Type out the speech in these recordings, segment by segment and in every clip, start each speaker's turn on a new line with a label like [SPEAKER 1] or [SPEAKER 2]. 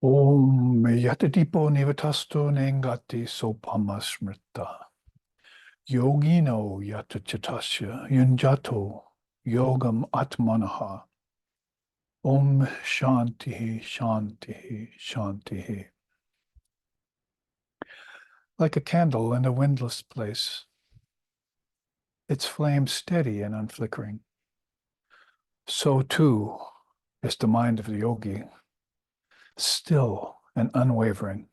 [SPEAKER 1] Om Yatadipo Nivatasto Nengati Sopama Smrita Yogino Yatachatasya Yunjato Yogam Atmanaha Om Shanti Shanti Shanti. Like a candle in a windless place, its flame steady and unflickering. So too is the mind of the yogi, still and unwavering,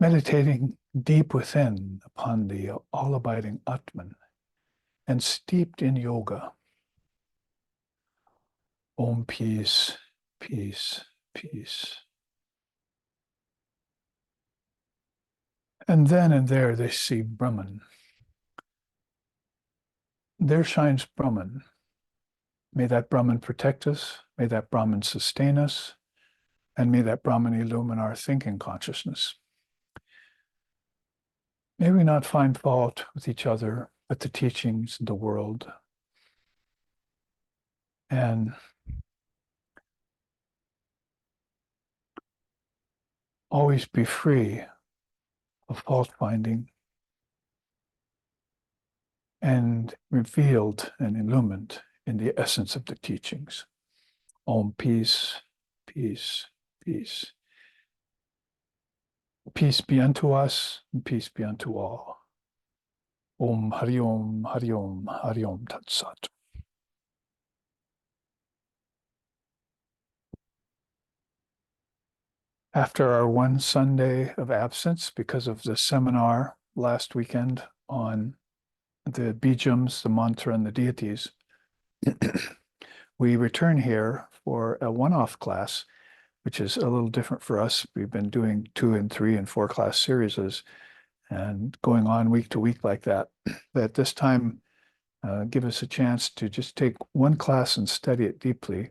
[SPEAKER 1] meditating deep within upon the all-abiding Atman and steeped in yoga. Om, peace, peace, peace. And then and there they see Brahman. There shines Brahman. May that Brahman protect us, may that Brahman sustain us, and may that Brahman illumine our thinking consciousness. May we not find fault with each other, but the teachings of the world. And always be free of fault finding and revealed and illumined in the essence of the teachings. Om, peace, peace, peace. Peace be unto us, and peace be unto all. Om Hari Om, Hari Om, Hari Om Tat Sat. After our one Sunday of absence because of the seminar last weekend on the bijams, the mantra, and the deities, we return here for a one-off class, which is a little different for us. We've been doing 2 and 3 and 4 class series and going on week to week like that. But this time, give us a chance to just take one class and study it deeply.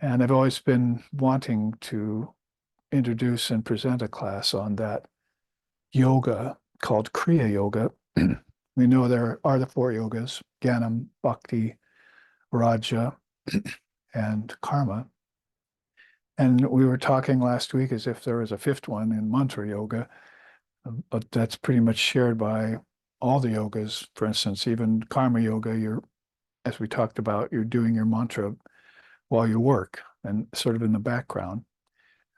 [SPEAKER 1] And I've always been wanting to introduce and present a class on that yoga called Kriya Yoga. We know there are the 4 yogas, Jnanam, Bhakti, Raja, and Karma. And we were talking last week as if there was a 5th one in Mantra Yoga, but that's pretty much shared by all the yogas. For instance, even Karma Yoga, as we talked about, you're doing your mantra while you work and sort of in the background.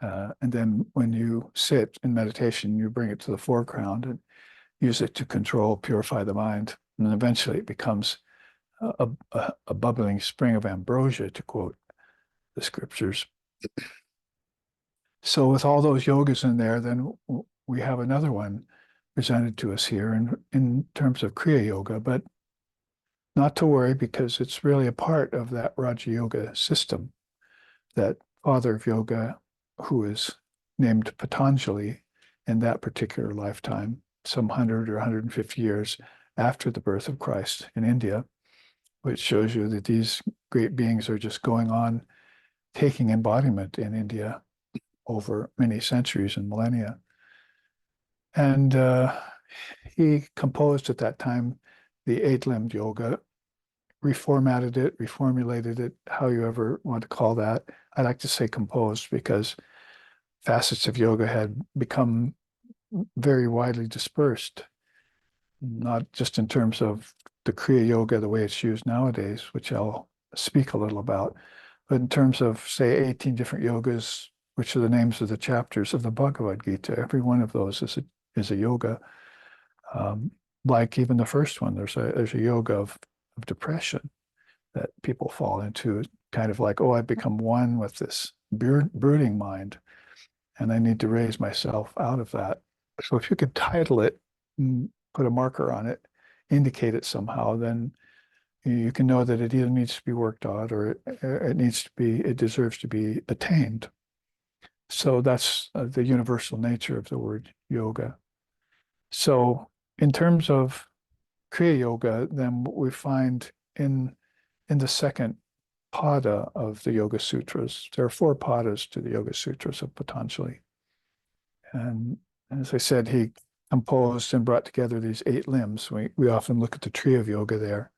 [SPEAKER 1] And then when you sit in meditation, you bring it to the foreground and use it to control, purify the mind. And then eventually it becomes a bubbling spring of ambrosia, to quote the scriptures. So with all those yogas in there, then we have another one presented to us here in terms of Kriya Yoga, but not to worry, because it's really a part of that Raja Yoga system that Father of Yoga, who is named Patanjali in that particular lifetime, some 100 or 150 years after the birth of Christ in India, which shows you that these great beings are just going on taking embodiment in India over many centuries and millennia. And he composed at that time the 8-limbed yoga, reformatted it, reformulated it, how you ever want to call that. I like to say composed because facets of yoga had become very widely dispersed, not just in terms of the Kriya Yoga, the way it's used nowadays, which I'll speak a little about, but in terms of, say, 18 different yogas, which are the names of the chapters of the Bhagavad Gita. Every one of those is a yoga. Like even the first one, there's a yoga of depression that people fall into, kind of like, oh, I've become one with this brooding mind, and I need to raise myself out of that. So if you could title it, put a marker on it, indicate it somehow, then you can know that it either needs to be worked on or it deserves to be attained. So that's the universal nature of the word yoga. So in terms of Kriya Yoga, then what we find in the second pada of the Yoga Sutras, there are 4 padas to the Yoga Sutras of Patanjali. And as I said, he composed and brought together these 8 limbs. We often look at the tree of yoga there.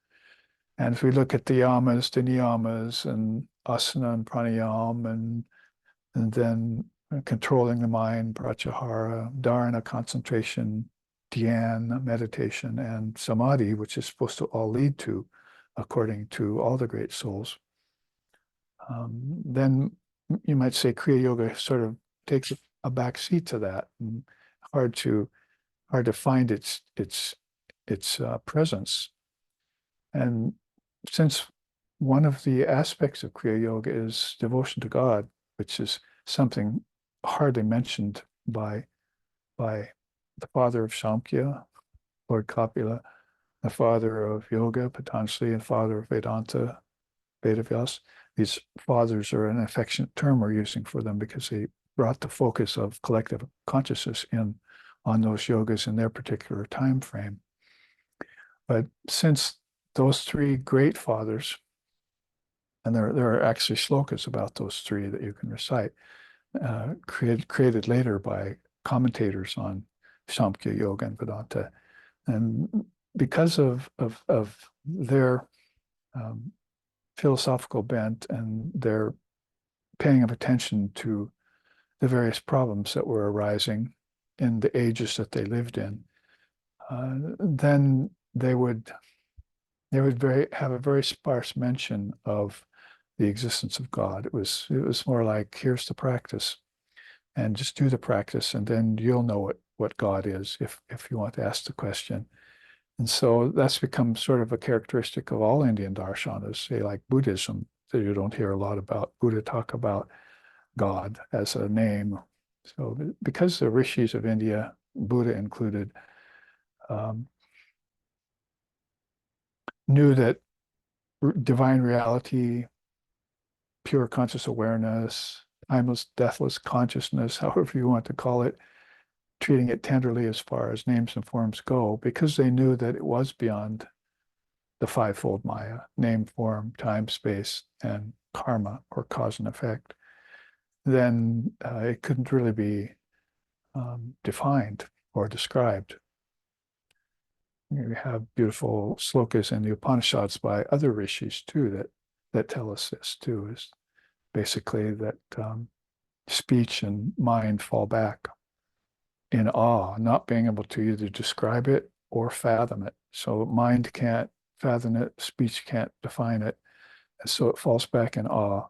[SPEAKER 1] And if we look at the Yamas, the Niyamas, and asana and pranayama, and and then controlling the mind, pratyahara, dharana, concentration, dhyan, meditation, and samadhi, which is supposed to all lead to, according to all the great souls. Then you might say Kriya Yoga sort of takes a back seat to that, and hard to find its presence. And since one of the aspects of Kriya Yoga is devotion to God, which is something hardly mentioned by the father of Samkhya, Lord Kapila, the father of Yoga, Patanjali, and father of Vedanta, Vedavyasa. These fathers are an affectionate term we're using for them because they brought the focus of collective consciousness in on those yogas in their particular time frame. But since those three great fathers, and there are actually slokas about those three that you can recite, created later by commentators on Samkhya Yoga and Vedanta, and because of their philosophical bent and their paying of attention to the various problems that were arising in the ages that they lived in, then they would have a very sparse mention of the existence of God. It was more like, here's the practice, and just do the practice, and then you'll know what God is if you want to ask the question. And so that's become sort of a characteristic of all Indian darshanas, say like Buddhism, that you don't hear a lot about. Buddha talk about God as a name. So because the rishis of India, Buddha included, knew that divine reality, pure conscious awareness, timeless, deathless consciousness, however you want to call it, treating it tenderly as far as names and forms go, because they knew that it was beyond the fivefold Maya, name, form, time, space, and karma, or cause and effect, then it couldn't really be defined or described. We have beautiful slokas in the Upanishads by other rishis too that tell us this too, is basically that speech and mind fall back in awe, not being able to either describe it or fathom it. So mind can't fathom it, speech can't define it. And so it falls back in awe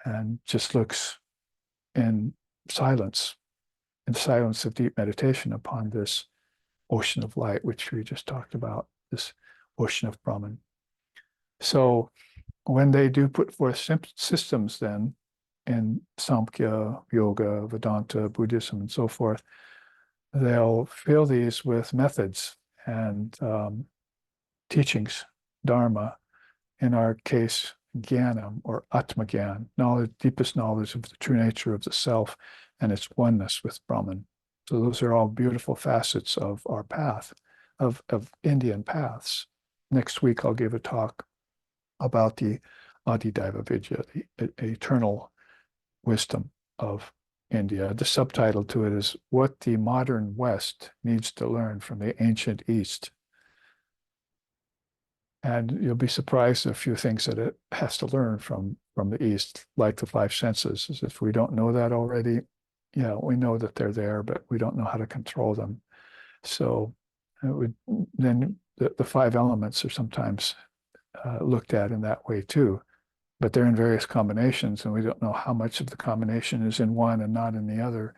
[SPEAKER 1] and just looks in silence of deep meditation upon this ocean of light, which we just talked about, this ocean of Brahman. So when they do put forth systems then in Samkhya, Yoga, Vedanta, Buddhism, and so forth, they'll fill these with methods and teachings, dharma, in our case, jnanam or atmagyan, knowledge, deepest knowledge of the true nature of the self and its oneness with Brahman. So those are all beautiful facets of our path, of Indian paths. Next week, I'll give a talk about the Adidaiva Vidya, the eternal wisdom of India. The subtitle to it is What the Modern West Needs to Learn from the Ancient East. And you'll be surprised at a few things that it has to learn from the East, like the five senses. As if we don't know that already, yeah, we know that they're there, but we don't know how to control them. So then the five elements are sometimes looked at in that way too, but they're in various combinations, and we don't know how much of the combination is in one and not in the other.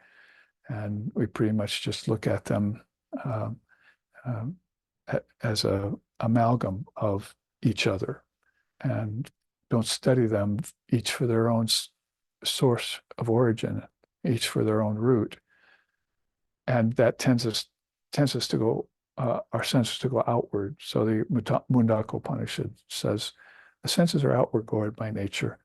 [SPEAKER 1] And we pretty much just look at them as a amalgam of each other and don't study them each for their own source of origin, each for their own root. And that tends us to go, our senses to go outward. So the Mundaka Upanishad says, the senses are outward gored by nature,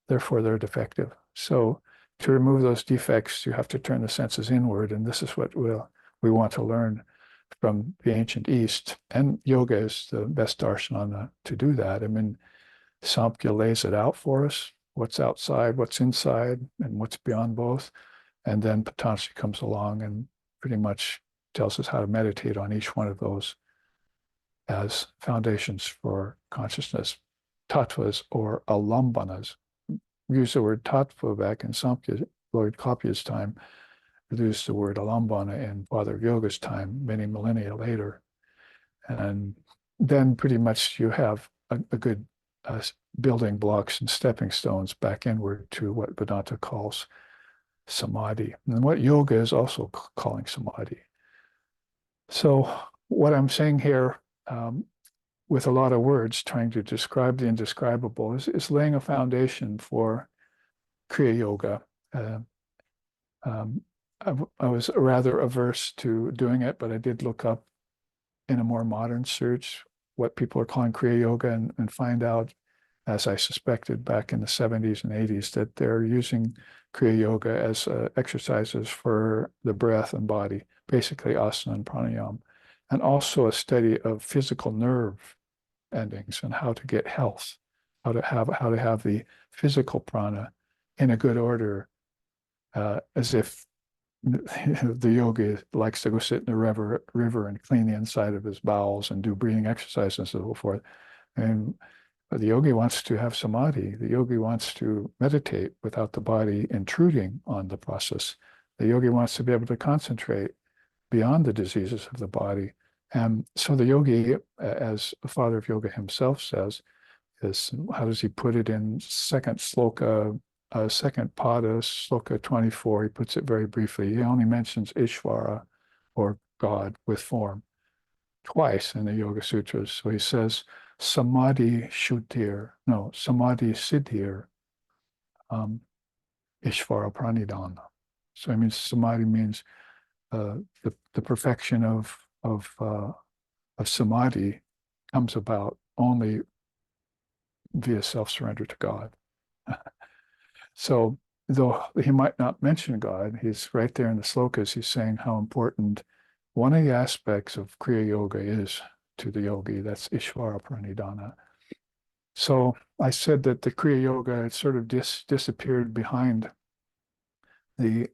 [SPEAKER 1] therefore they're defective. So to remove those defects, you have to turn the senses inward, and this is what we want to learn from the ancient East. And yoga is the best darshana to do that. I mean, Samkhya lays it out for us, what's outside, what's inside, and what's beyond both. And then Patanjali comes along and pretty much tells us how to meditate on each one of those as foundations for consciousness. Tattvas or alambanas. We use the word tattva back in Samkhya Lord Kapya's time, reduced the word alambana in Father of Yoga's time, many millennia later. And then pretty much you have a good building blocks and stepping stones back inward to what Vedanta calls Samadhi, and what yoga is also calling Samadhi. So what I'm saying here, with a lot of words, trying to describe the indescribable, is laying a foundation for Kriya Yoga. I was rather averse to doing it, but I did look up in a more modern search what people are calling Kriya Yoga and find out, as I suspected back in the 70s and 80s, that they're using Kriya Yoga as exercises for the breath and body, basically asana and pranayama, and also a study of physical nerve endings and how to get health, how to have the physical prana in a good order, as if the yogi likes to go sit in a river and clean the inside of his bowels and do breathing exercise and so forth. And the yogi wants to have samadhi. The yogi wants to meditate without the body intruding on the process. The yogi wants to be able to concentrate beyond the diseases of the body. And so the yogi, as the Father of Yoga himself says, is, how does he put it in second sloka, second pada, sloka 24, he puts it very briefly. He only mentions Ishvara, or God with form, twice in the Yoga Sutras. So he says, Samadhi Shuddhir, no, Samadhi Siddhir, Ishvara Pranidhana. So I mean, Samadhi means the perfection of Samadhi comes about only via self-surrender to God. So though he might not mention God, he's right there in the slokas, he's saying how important one of the aspects of Kriya Yoga is to the yogi. That's Ishvara Pranidhana. So I said that the Kriya Yoga had sort of disappeared behind the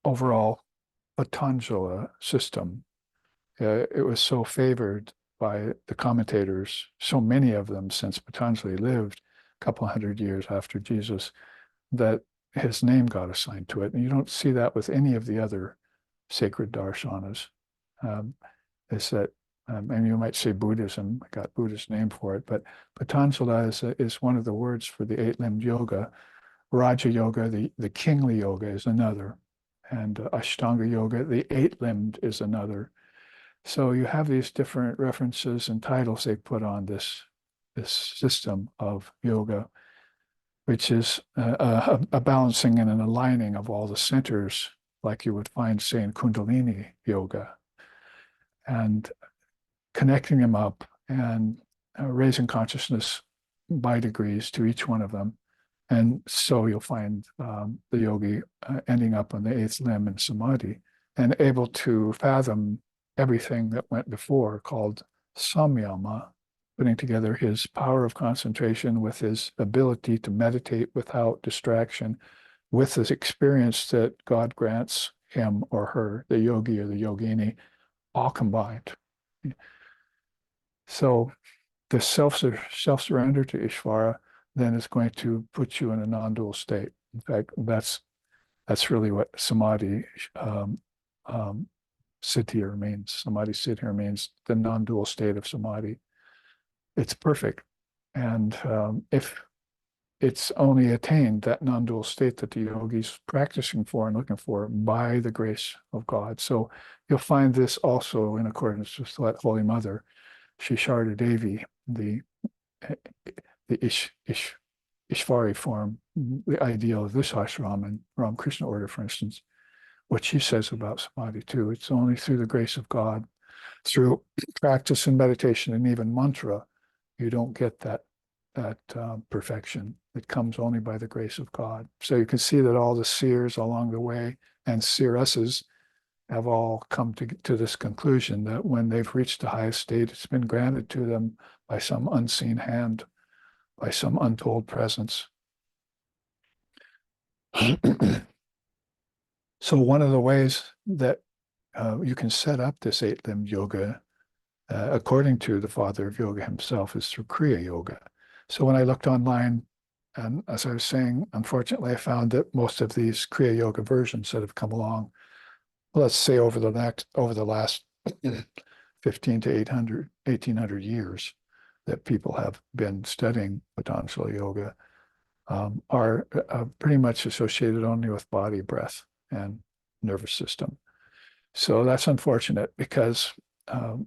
[SPEAKER 1] overall Patanjali system. It was so favored by the commentators, so many of them since Patanjali lived a couple hundred years after Jesus, that his name got assigned to it. And you don't see that with any of the other sacred darshanas. Is that, and you might say Buddhism, got Buddha's name for it, but Patanjali is one of the words for the eight-limbed yoga. Raja Yoga, the kingly yoga, is another. And Ashtanga Yoga, the eight-limbed, is another. So you have these different references and titles they put on this system of yoga, which is a balancing and an aligning of all the centers, like you would find, say, in Kundalini Yoga, and connecting them up and raising consciousness by degrees to each one of them. And so you'll find the yogi ending up on the eighth limb in samadhi and able to fathom everything that went before, called samyama, putting together his power of concentration with his ability to meditate without distraction, with this experience that God grants him or her, the yogi or the yogini, all combined. So the self-surrender to Ishvara then is going to put you in a non-dual state. In fact, that's really what samadhi siddhir means. Samadhi siddhir means the non-dual state of samadhi. It's perfect. And if it's only attained, that non-dual state that the yogi's practicing for and looking for, by the grace of God. So you'll find this also in accordance with what Holy Mother, Shisharda Devi, the Ishvari form, the ideal of this ashram and Ramakrishna order, for instance, what she says about samadhi too. It's only through the grace of God, through practice and meditation and even mantra, you don't get that perfection. It comes only by the grace of God. So you can see that all the seers along the way and seeresses have all come to this conclusion that when they've reached the highest state, it's been granted to them by some unseen hand, by some untold presence. So one of the ways that you can set up this eight-limbed yoga, according to the Father of Yoga himself, is through Kriya Yoga. So when I looked online And as I was saying, unfortunately, I found that most of these Kriya Yoga versions that have come along, let's say over the last 15 to 800, 1800 years that people have been studying Patanjali Yoga, are pretty much associated only with body, breath, and nervous system. So that's unfortunate because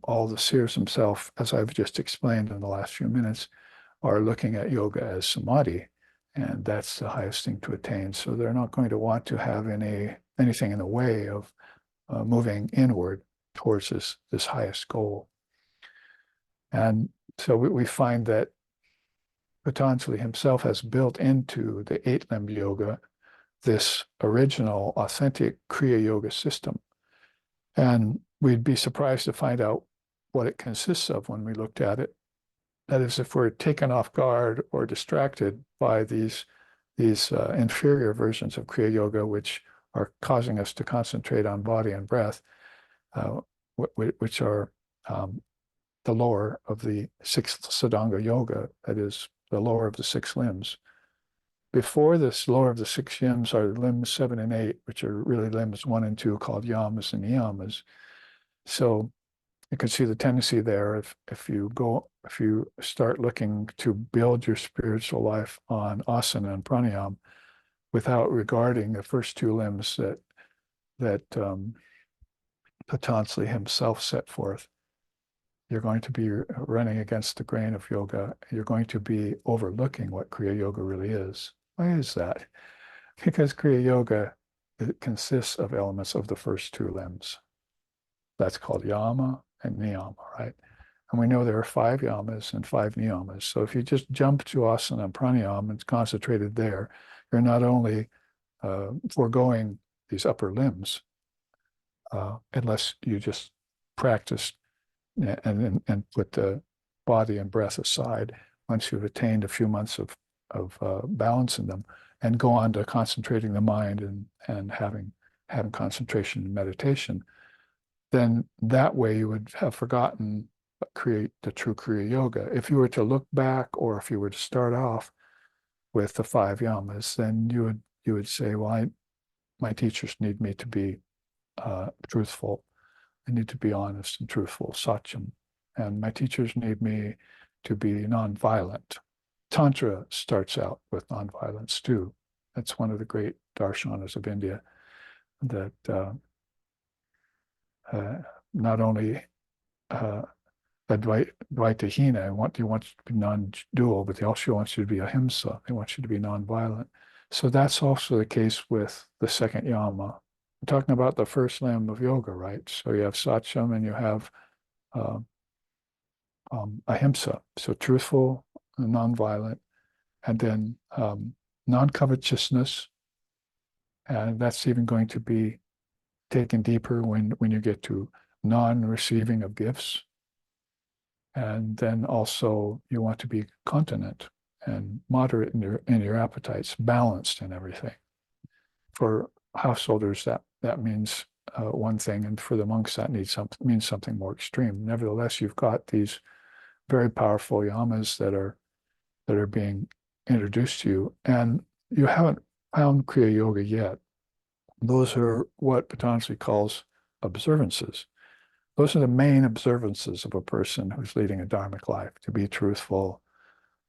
[SPEAKER 1] all the seers themselves, as I've just explained in the last few minutes, are looking at yoga as samadhi, and that's the highest thing to attain. So they're not going to want to have anything in the way of moving inward towards this highest goal. And so we find that Patanjali himself has built into the eight-limb yoga this original, authentic Kriya Yoga system. And we'd be surprised to find out what it consists of when we looked at it. That is, if we're taken off guard or distracted by these inferior versions of Kriya Yoga, which are causing us to concentrate on body and breath, which are the lower of the sixth Ashtanga Yoga, that is, the lower of the six limbs. Before this lower of the six limbs are limbs 7 and 8, which are really limbs 1 and 2 called Yamas and Niyamas. So you can see the tendency there if you start looking to build your spiritual life on asana and pranayama without regarding the first two limbs that Patanjali himself set forth, you're going to be running against the grain of yoga. You're going to be overlooking what Kriya Yoga really is. Why is that? Because Kriya Yoga, it consists of elements of the first two limbs. That's called Yama and Niyama, right? And we know there are 5 Yamas and 5 Niyamas. So if you just jump to asana and pranayama and concentrated there, you're not only foregoing these upper limbs, unless you just practice and put the body and breath aside once you've attained a few months of balance in them, and go on to concentrating the mind and having concentration and meditation, then that way you would have forgotten create the true Kriya Yoga. If you were to look back, or if you were to start off with the 5 Yamas, then you would say, well, my teachers need me to be truthful. I need to be honest and truthful, satyam. And my teachers need me to be nonviolent. Tantra starts out with nonviolence too. That's one of the great darshanas of India that not only Advaita Hina want you to be non-dual, but they also want you to be ahimsa. They want you to be nonviolent. So that's also the case with the second yama. I'm talking about the first limb of yoga, right? So you have satyam and you have ahimsa, so truthful and nonviolent, and then non-covetousness, and that's even going to be taken deeper when you get to non-receiving of gifts. And then also you want to be continent and moderate in your appetites, balanced in everything. For householders, that means one thing, and for the monks that means something more extreme. Nevertheless, you've got these very powerful yamas that are being introduced to you, and you haven't found Kriya Yoga yet. Those are what Patanjali calls observances. Those are the main observances of a person who's leading a dharmic life: to be truthful,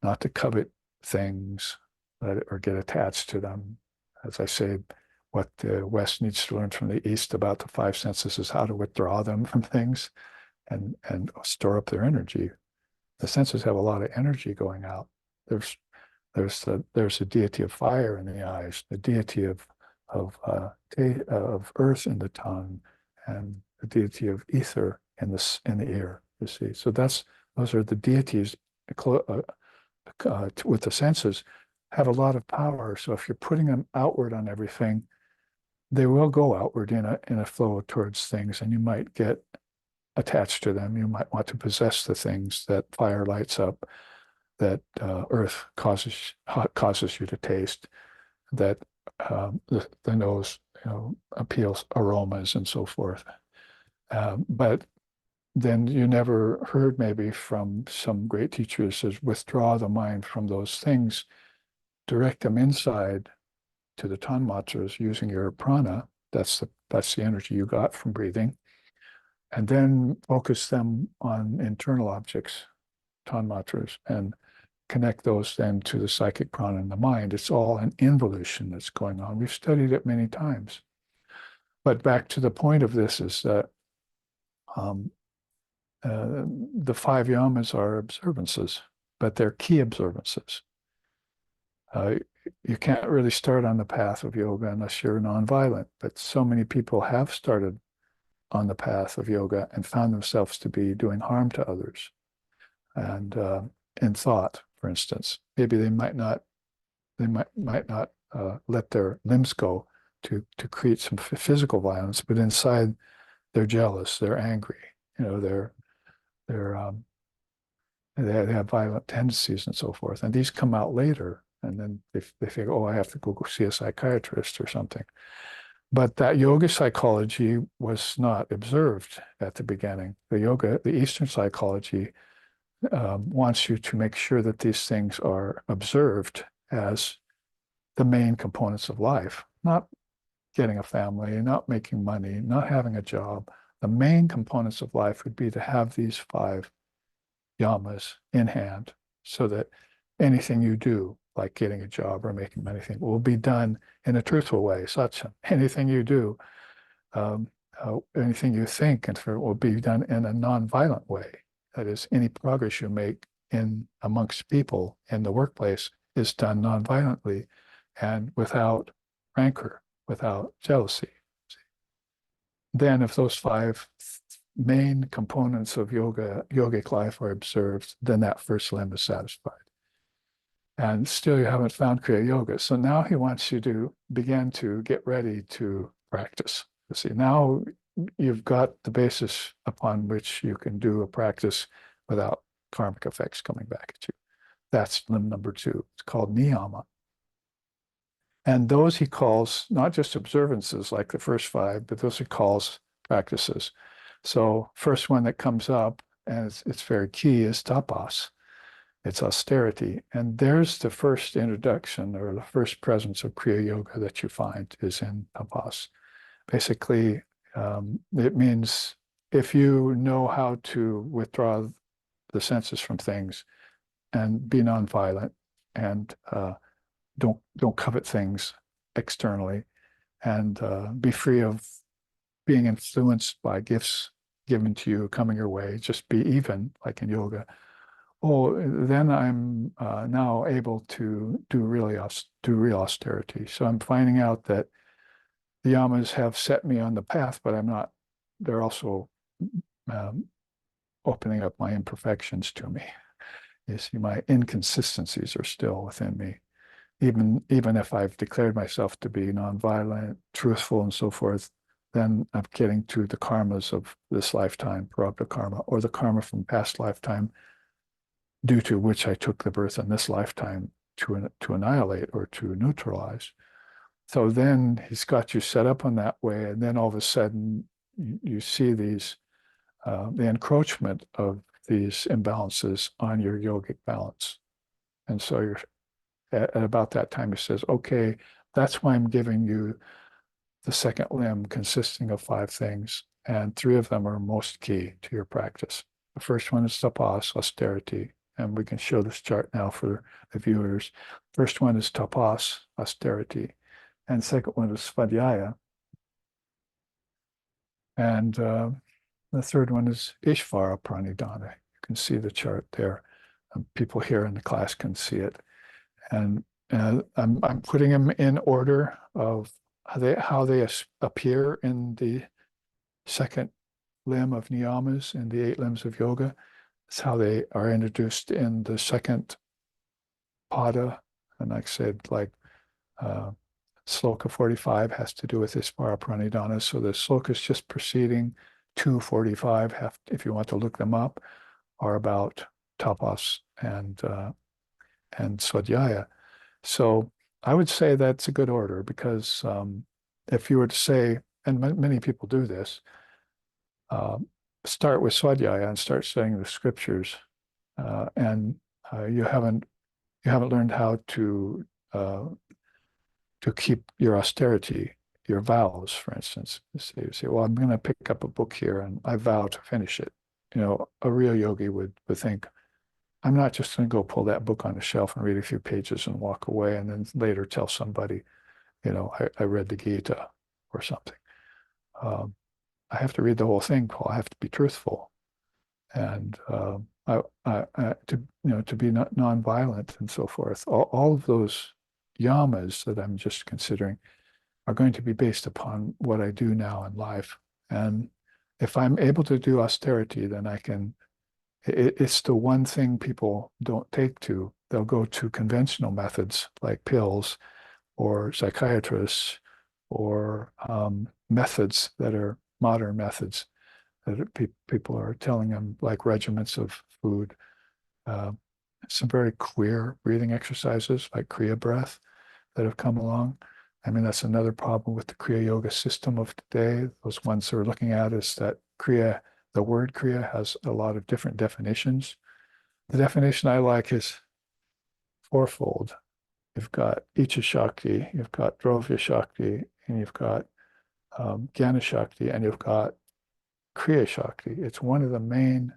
[SPEAKER 1] not to covet things or get attached to them. As I say, what the West needs to learn from the East about the 5 senses is how to withdraw them from things and store up their energy. The senses have a lot of energy going out. There's a deity of fire in the eyes, the deity of earth in the tongue, and the deity of ether in the ear. You see, so those are the deities with the senses, have a lot of power. So if you're putting them outward on everything, they will go outward in a flow towards things, and you might get attached to them. You might want to possess the things that fire lights up, that earth causes you to taste, that the nose appeals aromas and so forth. But then you never heard maybe from some great teachers says, withdraw the mind from those things, direct them inside to the tanmatras using your prana. That's the energy you got from breathing. And then focus them on internal objects, tanmatras, and connect those then to the psychic prana in the mind. It's all an involution that's going on. We've studied it many times. But back to the point of this is that um, the 5 yamas are observances, but they're key observances. You can't really start on the path of yoga unless you're nonviolent, but so many people have started on the path of yoga and found themselves to be doing harm to others. And in thought, for instance, maybe they might not let their limbs go to create some physical violence, but inside they're jealous, they're angry, they're they have violent tendencies and so forth. And these come out later, and then they think, oh, I have to go see a psychiatrist or something. But that yoga psychology was not observed at the beginning. The Eastern psychology wants you to make sure that these things are observed as the main components of life, not getting a family, not making money, not having a job. The main components of life would be to have these 5 yamas in hand so that anything you do, like getting a job or making money, will be done in a truthful way. Such anything you do, anything you think, and will be done in a non-violent way. That is, any progress you make in amongst people in the workplace is done non-violently and without rancor, without jealousy. Then if those 5 main components of yogic life are observed, then that first limb is satisfied. And still you haven't found Kriya Yoga. So now he wants you to begin to get ready to practice. You see, now you've got the basis upon which you can do a practice without karmic effects coming back at you. That's limb number 2. It's called Niyama. And those he calls not just observances like the first 5, but those he calls practices. So first one that comes up, and it's very key, is tapas. It's austerity. And there's the first introduction or the first presence of Kriya Yoga that you find is in tapas. Basically, it means if you know how to withdraw the senses from things and be nonviolent and don't covet things externally and be free of being influenced by gifts given to you coming your way, just be even, like in yoga. Oh, then I'm now able to do real austerity. So I'm finding out that the yamas have set me on the path, but I'm not. They're also opening up my imperfections to me. You see, my inconsistencies are still within me. Even if I've declared myself to be nonviolent, truthful, and so forth, then I'm getting to the karmas of this lifetime, prarabdha karma, or the karma from past lifetime, due to which I took the birth in this lifetime to annihilate or to neutralize. So then he's got you set up on that way, and then all of a sudden you see these the encroachment of these imbalances on your yogic balance. And so you're at about that time, he says, okay, that's why I'm giving you the second limb consisting of 5 things, and 3 of them are most key to your practice. The first one is tapas, austerity, and we can show this chart now for the viewers. First one is tapas, austerity, and second one is svadhyaya. And the third one is Ishvara Pranidhana. You can see the chart there. People here in the class can see it. And I'm putting them in order of how they appear in the second limb of Niyamas and the 8 limbs of yoga. It's how they are introduced in the second pada. And like I said, like sloka 45 has to do with Ishvara Pranidhana. So the slokas just preceding 245, if you want to look them up, are about tapas and svadhyaya. So I would say that's a good order because if you were to say, and many people do this, start with Svadhyaya and start studying the scriptures, and you haven't learned how to to keep your austerity, your vows, for instance. So you say, well, I'm going to pick up a book here and I vow to finish it. A real yogi would think, I'm not just going to go pull that book on the shelf and read a few pages and walk away and then later tell somebody, I read the Gita or something. I have to read the whole thing, Paul. I have to be truthful. And to be nonviolent and so forth. All of those yamas that I'm just considering are going to be based upon what I do now in life. And if I'm able to do austerity, then it's the one thing people don't take to. They'll go to conventional methods like pills or psychiatrists or methods that are modern methods that people are telling them, like regimens of food. Some very queer breathing exercises like Kriya breath that have come along. I mean, that's another problem with the Kriya Yoga system of today. Those ones that we're looking at is that Kriya, the word Kriya has a lot of different definitions. The definition I like is fourfold. You've got Icha Shakti, you've got Drovya Shakti, and you've got Jnana Shakti, and you've got Kriya Shakti. It's one of the main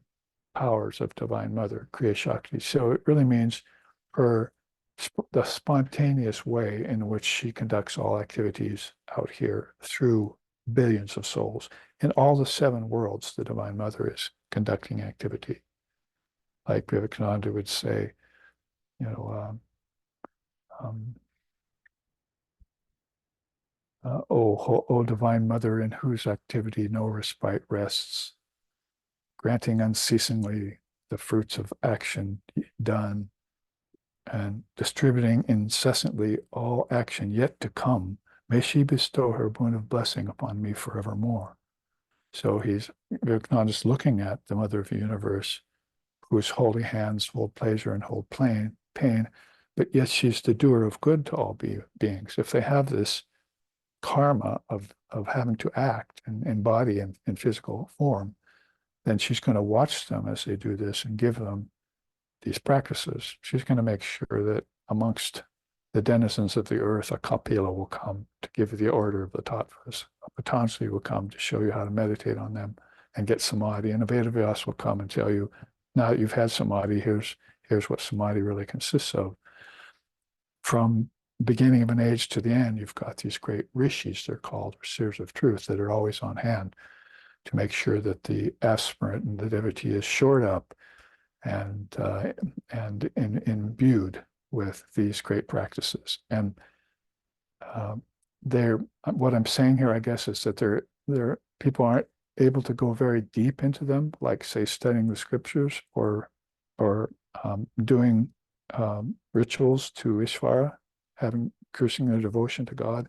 [SPEAKER 1] powers of Divine Mother, Kriya Shakti. So it really means the spontaneous way in which she conducts all activities out here through billions of souls. In all the 7 worlds, the Divine Mother is conducting activity. Like Vivekananda would say, O Divine Mother, in whose activity no respite rests, granting unceasingly the fruits of action done, and distributing incessantly all action yet to come, may she bestow her boon of blessing upon me forevermore. So Vivekananda's looking at the Mother of the Universe, whose holy hands hold pleasure and hold pain, but yet she's the doer of good to all beings. If they have this karma of having to act in body and in physical form, then she's going to watch them as they do this and give them these practices. She's going to make sure that amongst the denizens of the earth, a Kapila will come to give you the order of the Tapas. A Patanjali will come to show you how to meditate on them and get Samadhi. And a Vedavyasa will come and tell you, now that you've had Samadhi, here's what Samadhi really consists of. From beginning of an age to the end, you've got these great rishis, they're called, or seers of truth, that are always on hand to make sure that the aspirant and the devotee is shored up and imbued with these great practices. And what I'm saying here, I guess, is that people aren't able to go very deep into them, like say studying the scriptures or doing rituals to Ishvara, cursing their devotion to God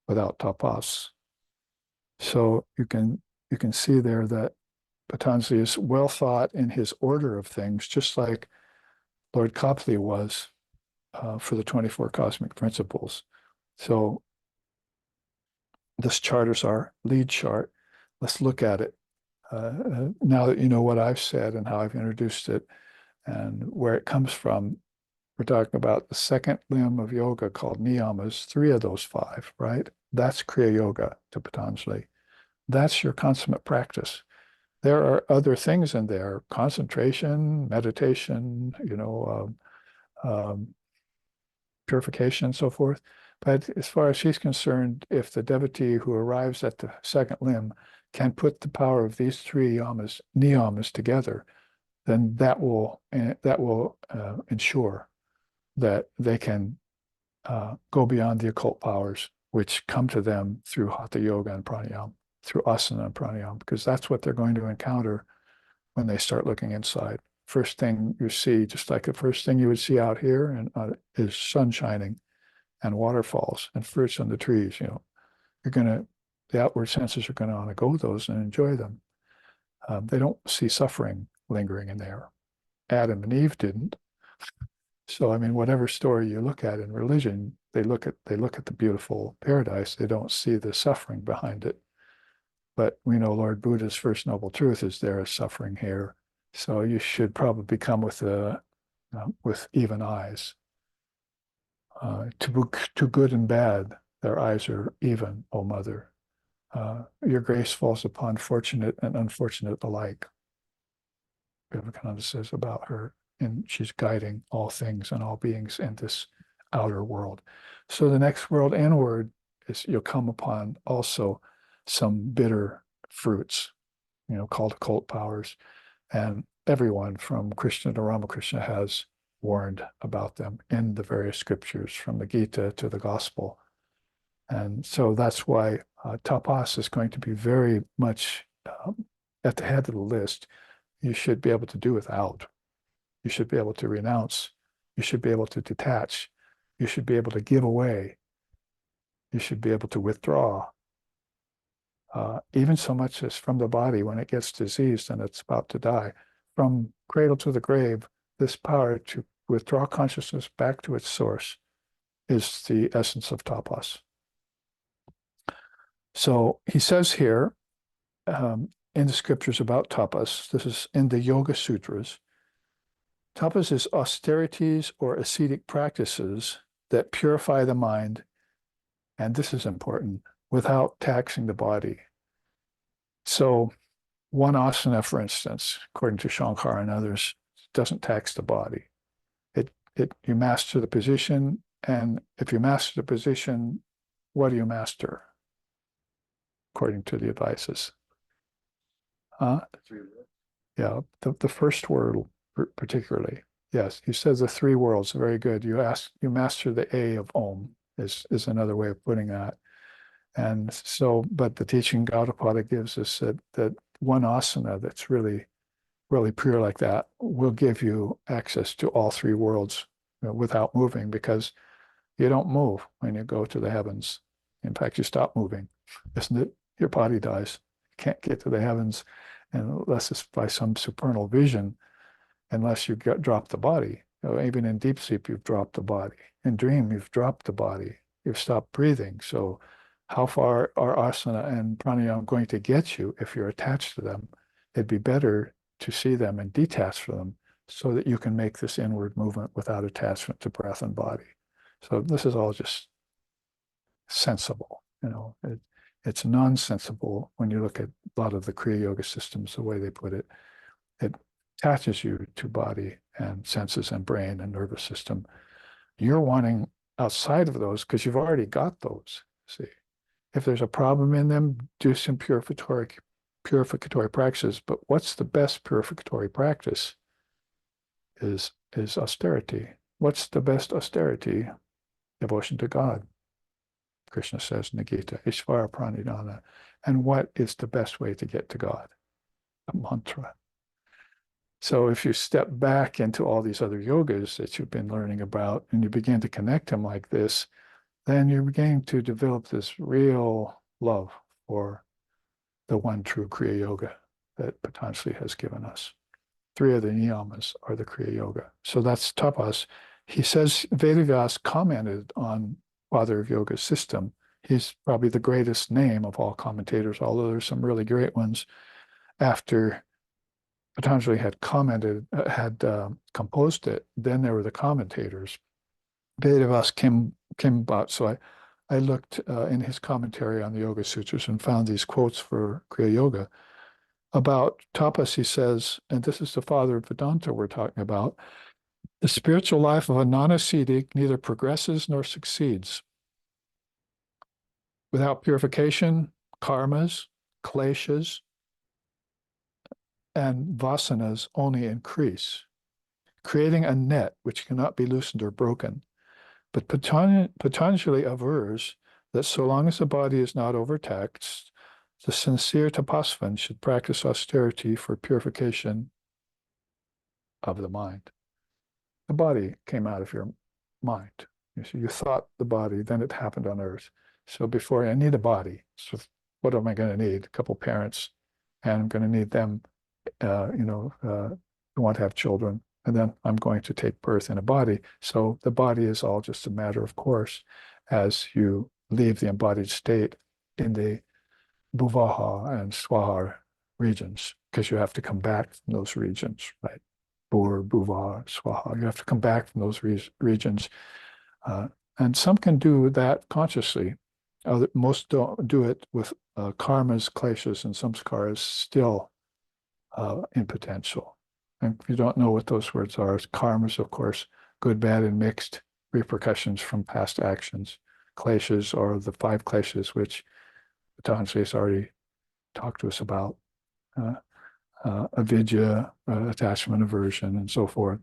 [SPEAKER 1] without tapas. So you can see there that Patanjali is well thought in his order of things, just like Lord Copley was for the 24 cosmic principles. So this chart is our lead chart. Let's look at it. Now that you know what I've said and how I've introduced it and where it comes from, we're talking about the second limb of yoga called Niyamas, 3 of those 5, right? That's Kriya Yoga to Patanjali. That's your consummate practice. There are other things in there, concentration, meditation, purification and so forth. But as far as she's concerned, if the devotee who arrives at the second limb can put the power of these 3 niyamas together, then that will ensure that they can go beyond the occult powers which come to them through hatha yoga and pranayama, through asana and pranayama, because that's what they're going to encounter when they start looking inside. First thing you see, just like the first thing you would see out here, is sun shining and waterfalls and fruits on the trees. The outward senses are going to undergo those and enjoy them. They don't see suffering lingering in there. Adam and Eve didn't. So, I mean, whatever story you look at in religion, they look at the beautiful paradise. They don't see the suffering behind it. But we know Lord Buddha's first noble truth is there is suffering here. So you should probably come with even eyes. To good and bad, their eyes are even, O mother. Your grace falls upon fortunate and unfortunate alike. Vivekananda says about her, and she's guiding all things and all beings in this outer world. So the next world inward is you'll come upon also some bitter fruits, called occult powers. And everyone from Krishna to Ramakrishna has warned about them in the various scriptures, from the Gita to the Gospel. And so that's why tapas is going to be very much at the head of the list. You should be able to do without. You should be able to renounce. You should be able to detach. You should be able to give away. You should be able to withdraw. Even so much as from the body when it gets diseased and it's about to die. From cradle to the grave, this power to withdraw consciousness back to its source is the essence of tapas. So he says here in the scriptures about tapas, this is in the Yoga Sutras, tapas is austerities or ascetic practices that purify the mind, and this is important, without taxing the body. So one asana, for instance, according to Shankar and others, doesn't tax the body. You master the position, and if you master the position, what do you master? According to the Advaitas. Yeah, the first word particularly. Yes, he says the three worlds. Very good. You master the A of Om is another way of putting that. And so, but the teaching Gaudapada gives us that one asana that's really, really pure like that will give you access to all three worlds without moving, because you don't move when you go to the heavens. In fact, you stop moving, isn't it? Your body dies. You can't get to the heavens unless it's by some supernal vision, unless you drop the body. Even in deep sleep, you've dropped the body. In dream, you've dropped the body. You've stopped breathing. So how far are asana and pranayama going to get you if you're attached to them? It'd be better to see them and detach from them so that you can make this inward movement without attachment to breath and body. So this is all just sensible. It's nonsensible when you look at a lot of the Kriya Yoga systems, the way they put it. It attaches you to body and senses and brain and nervous system. You're wanting outside of those because you've already got those. See, if there's a problem in them, do some purificatory practices. But what's the best purificatory practice is austerity. What's the best austerity? Devotion to God. Krishna says in the Gita, Ishvara Pranidhana. And what is the best way to get to God? A mantra. So if you step back into all these other yogas that you've been learning about and you begin to connect them like this, then you're beginning to develop this real love for the one true Kriya Yoga that Patanjali has given us. 3 of the Niyamas are the Kriya Yoga. So that's tapas. He says Vedavyasa commented on Father of Yoga's system. He's probably the greatest name of all commentators, although there's some really great ones. After Patanjali had composed it, then there were the commentators. Vedavyasa came about. So I looked in his commentary on the Yoga Sutras and found these quotes for Kriya Yoga. About tapas, he says, and this is the Father of Vedanta we're talking about, the spiritual life of a non-ascetic neither progresses nor succeeds. Without purification, karmas, kleshas, and vasanas only increase, creating a net which cannot be loosened or broken. But Patanjali avers that so long as the body is not overtaxed, the sincere tapasvan should practice austerity for purification of the mind. The body came out of your mind. You see, you thought the body, then it happened on earth. So before I need a body, so what am I going to need? A couple parents, and I'm going to need them, who want to have children, and then I'm going to take birth in a body. So the body is all just a matter of course as you leave the embodied state in the bhuvaha and swaha regions, because you have to come back from those regions, right? Bhur, bhuva, swaha. You have to come back from those regions And some can do that consciously. Most don't do it with karmas, kleshas, and samskaras still in potential. And if you don't know what those words are, karmas, of course, good, bad, and mixed repercussions from past actions. Kleshas are the 5 kleshas, which Patanjali has already talked to us about. Avidya, attachment, aversion, and so forth,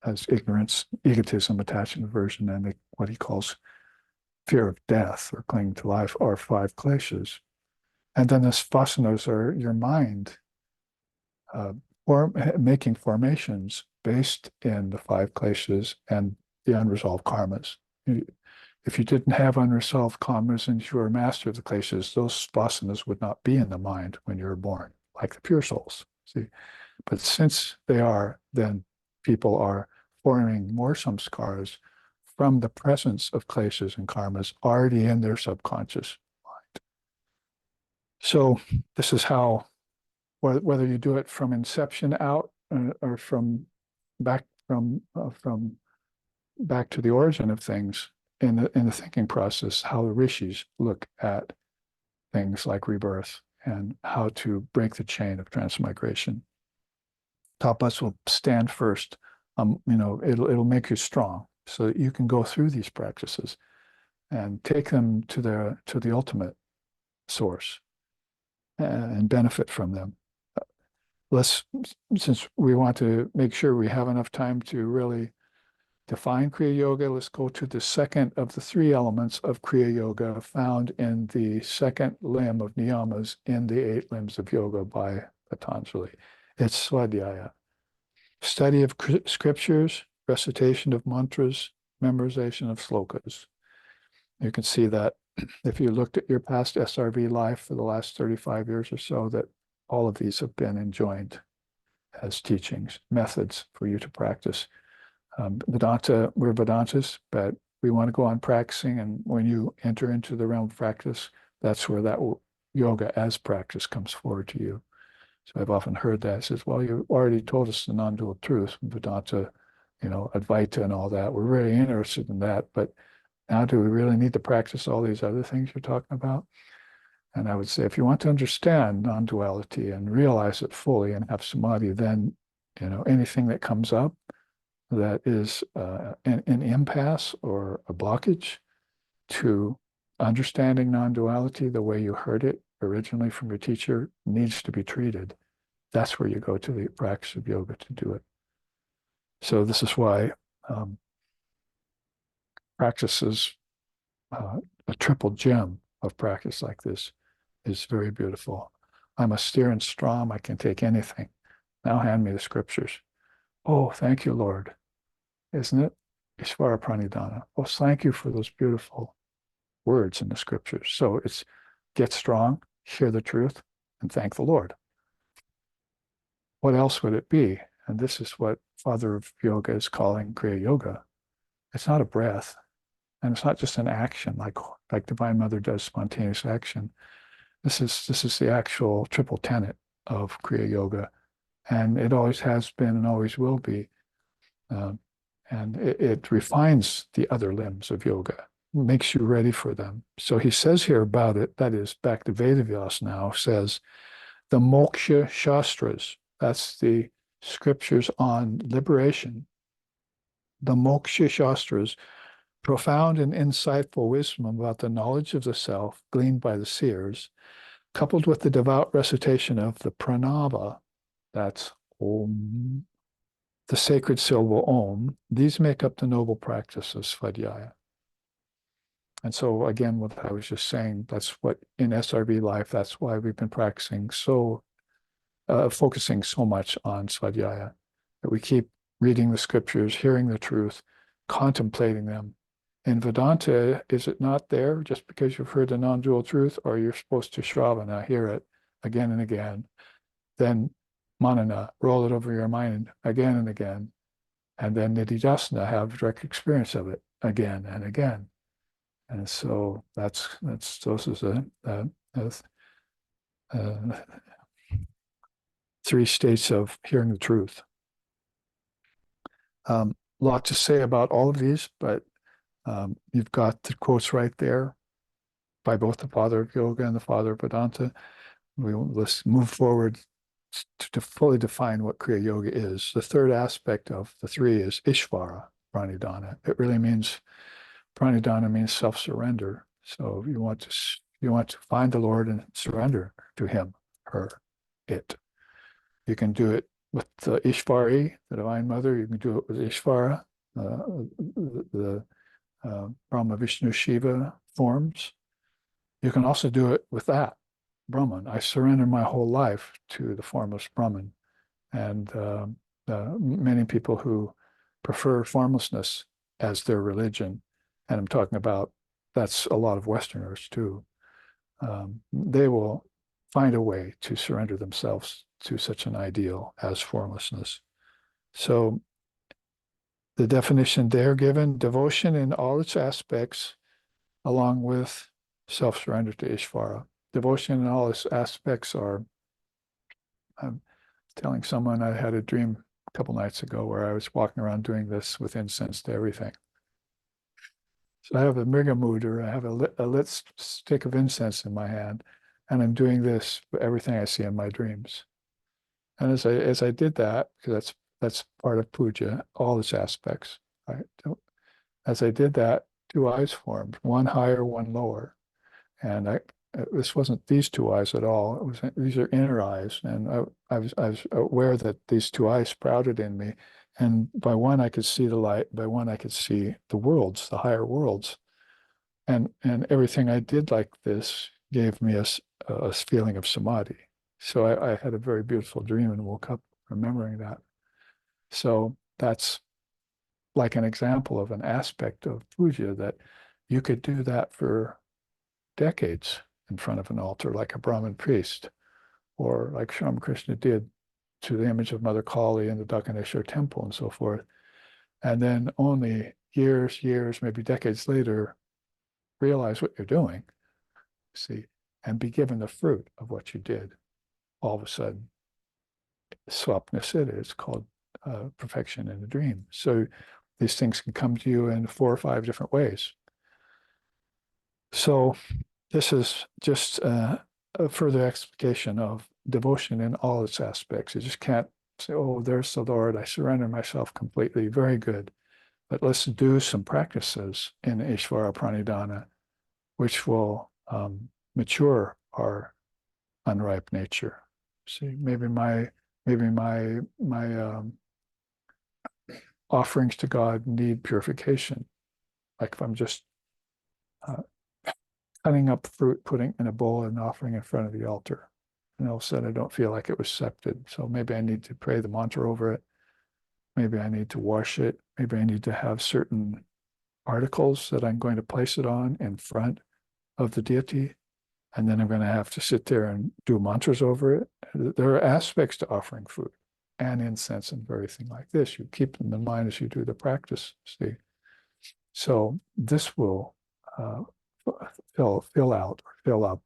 [SPEAKER 1] as ignorance, egotism, attachment, aversion, and what he calls fear of death or clinging to life are 5 kleshas. And then the vasanas are your mind or making formations based in the 5 kleshas and the unresolved karmas. If you didn't have unresolved karmas and you were a master of the kleshas, those vasanas would not be in the mind when you were born, like the pure souls. See, but since they are, then people are forming more samskaras from the presence of kleshas and karmas already in their subconscious mind. So this is how, whether you do it from inception out or from back to the origin of things in the thinking process, how the rishis look at things like rebirth and how to break the chain of transmigration. Tapas will stand first. It'll make you strong so that you can go through these practices and take them to the ultimate source and benefit from them. Since we want to make sure we have enough time to really define Kriya Yoga, let's go to the second of the 3 elements of Kriya Yoga found in the second limb of Niyamas in the 8 limbs of yoga by Patanjali. It's Svadhyaya. Study of scriptures, recitation of mantras, memorization of slokas. You can see that if you looked at your past SRV life for the last 35 years or so, that all of these have been enjoined as teachings, methods for you to practice. Vedanta, we're Vedantas, but we want to go on practicing. And when you enter into the realm of practice, that's where that yoga as practice comes forward to you. So I've often heard that. It says, well, you already told us the non-dual truth, Vedanta, Advaita and all that. We're really interested in that. But now do we really need to practice all these other things you're talking about? And I would say, if you want to understand non-duality and realize it fully and have samadhi, then, anything that comes up that is an impasse or a blockage to understanding non-duality the way you heard it originally from your teacher needs to be treated. That's where you go to the practice of yoga to do it. So this is why practices, a triple gem of practice like this is very beautiful. I'm austere and strong. I can take anything. Now hand me the scriptures. Oh, thank you, Lord. Isn't it? Ishvara Pranidhana. Oh, thank you for those beautiful words in the scriptures. So it's get strong, hear the truth, and thank the Lord. What else would it be? And this is what Father of Yoga is calling Kriya Yoga. It's not a breath, and it's not just an action like Divine Mother does spontaneous action. This is the actual triple tenet of Kriya Yoga, and it always has been and always will be. And it refines the other limbs of yoga, makes you ready for them. So he says here about it, that is back to Vedavyasa now, says the Moksha Shastras, that's the scriptures on liberation. The Moksha Shastras, profound and insightful wisdom about the knowledge of the self gleaned by the seers, coupled with the devout recitation of the pranava, that's Om, the sacred syllable Om, these make up the noble practice of Svadhyaya. And so again, what I was just saying, that's what in SRV life, that's why we've been practicing focusing so much on Svadhyaya, that we keep reading the scriptures, hearing the truth, contemplating them. In Vedanta, is it not there just because you've heard the non-dual truth, or you're supposed to Shravana, hear it again and again, then Manana, roll it over your mind again and again, and then Nididasana, have direct experience of it again and again. And so those is a 3 states of hearing the truth. Lot to say about all of these, but You've got the quotes right there by both the Father of Yoga and the Father of Vedanta. Let's move forward to fully define what Kriya Yoga is. The third aspect of the three is Ishvara Pranidhana. It really means, Pranidhana means self-surrender. So you want to find the Lord and surrender to him, her, it. You can do it with the Ishvari, the Divine Mother. You can do it with Ishvara, the Brahma, Vishnu, Shiva forms. You can also do it with that, Brahman. I surrender my whole life to the formless Brahman. And many people who prefer formlessness as their religion, and I'm talking about, that's a lot of Westerners too, they will find a way to surrender themselves to such an ideal as formlessness. So the definition there given, devotion in all its aspects, along with self-surrender to Ishvara. Devotion in all its aspects are, I'm telling someone I had a dream a couple nights ago where I was walking around doing this with incense to everything. So I have a mrigamud, or I have a lit stick of incense in my hand, and I'm doing this for everything I see in my dreams. And as I did that, because that's part of puja, all its aspects. As I did that, two eyes formed, one higher, one lower. And this wasn't these two eyes at all. These are inner eyes. And I was aware that these two eyes sprouted in me. And by one, I could see the light. By one, I could see the worlds, the higher worlds. And everything I did like this gave me a feeling of samadhi. So I had a very beautiful dream and woke up remembering that. So that's like an example of an aspect of puja, that you could do that for decades in front of an altar, like a Brahmin priest, or like Sri Krishna did to the image of Mother Kali in the Dakaneshwar temple and so forth. And then only years, maybe decades later, realize what you're doing, see, and be given the fruit of what you did. All of a sudden, swapna siddha, it's called perfection in a dream. So these things can come to you in 4 or 5 different ways. So this is just a further explication of devotion in all its aspects. You just can't say, oh, there's the Lord, I surrender myself completely. Very good. But let's do some practices in Ishvara Pranidhana, which will mature our unripe nature. See, maybe my offerings to God need purification. Like if I'm just cutting up fruit, putting in a bowl and offering in front of the altar, and all of a sudden I don't feel like it was accepted. So maybe I need to pray the mantra over it. Maybe I need to wash it. Maybe I need to have certain articles that I'm going to place it on in front of the deity. And then I'm going to have to sit there and do mantras over it. There are aspects to offering food and incense and everything like this. You keep them in mind as you do the practice, see. So this will fill up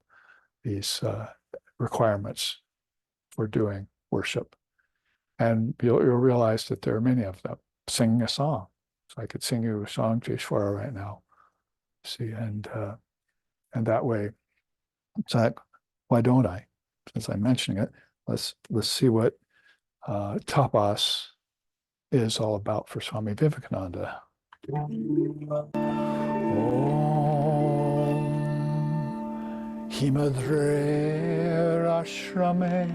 [SPEAKER 1] these requirements for doing worship. And you'll realize that there are many of them. Singing a song. So I could sing you a song to Ishvara right now. See, and that way, it's like, why don't I? Since I'm mentioning it, let's see what tapas is all about for Swami Vivekananda. Om Himadre Ashrame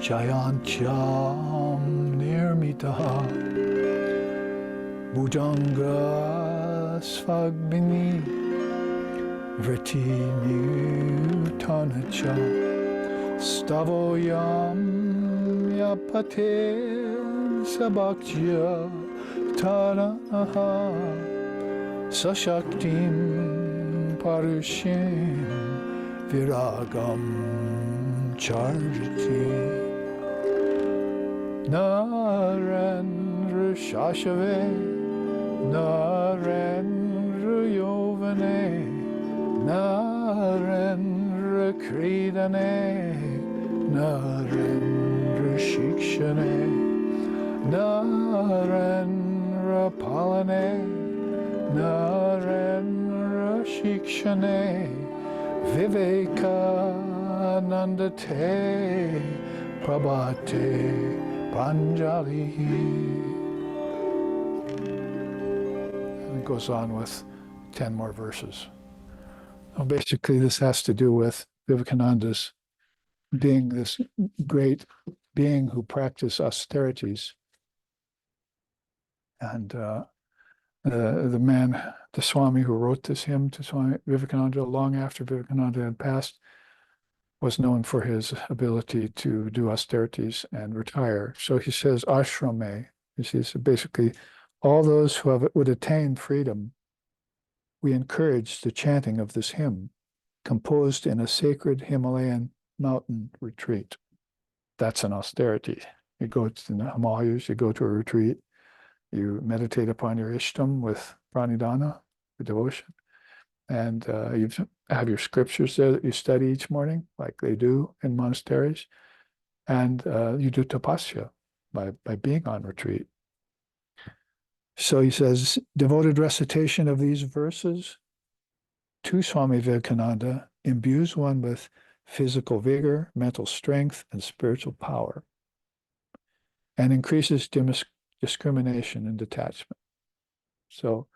[SPEAKER 1] Jayantyam Nirmitaha Bhujanga Svagbini Vriti Nutanacha Stavoyam Yapate Sabakya Taraha Sashaktim Parushim Viragam Charjati Narendra Shashave Narendra Yovane Narendra Kridane Narendra Shikshane Narendra Palane shikshane vivekanandate prabhate Patanjali. And it goes on with 10 more verses. Well, basically, this has to do with Vivekananda's being this great being who practiced austerities. And the man, the Swami who wrote this hymn to Swami Vivekananda long after Vivekananda had passed, was known for his ability to do austerities and retire. So he says, ashrame. He says, basically, all those who would attain freedom, we encourage the chanting of this hymn, composed in a sacred Himalayan mountain retreat. That's an austerity. You go to the Himalayas, you go to a retreat, you meditate upon your Ishtam with Pranidhana, the devotion, and you have your scriptures there that you study each morning, like they do in monasteries, and you do tapasya by being on retreat. So he says, devoted recitation of these verses to Swami Vivekananda imbues one with physical vigor, mental strength, and spiritual power, and increases discrimination and detachment. So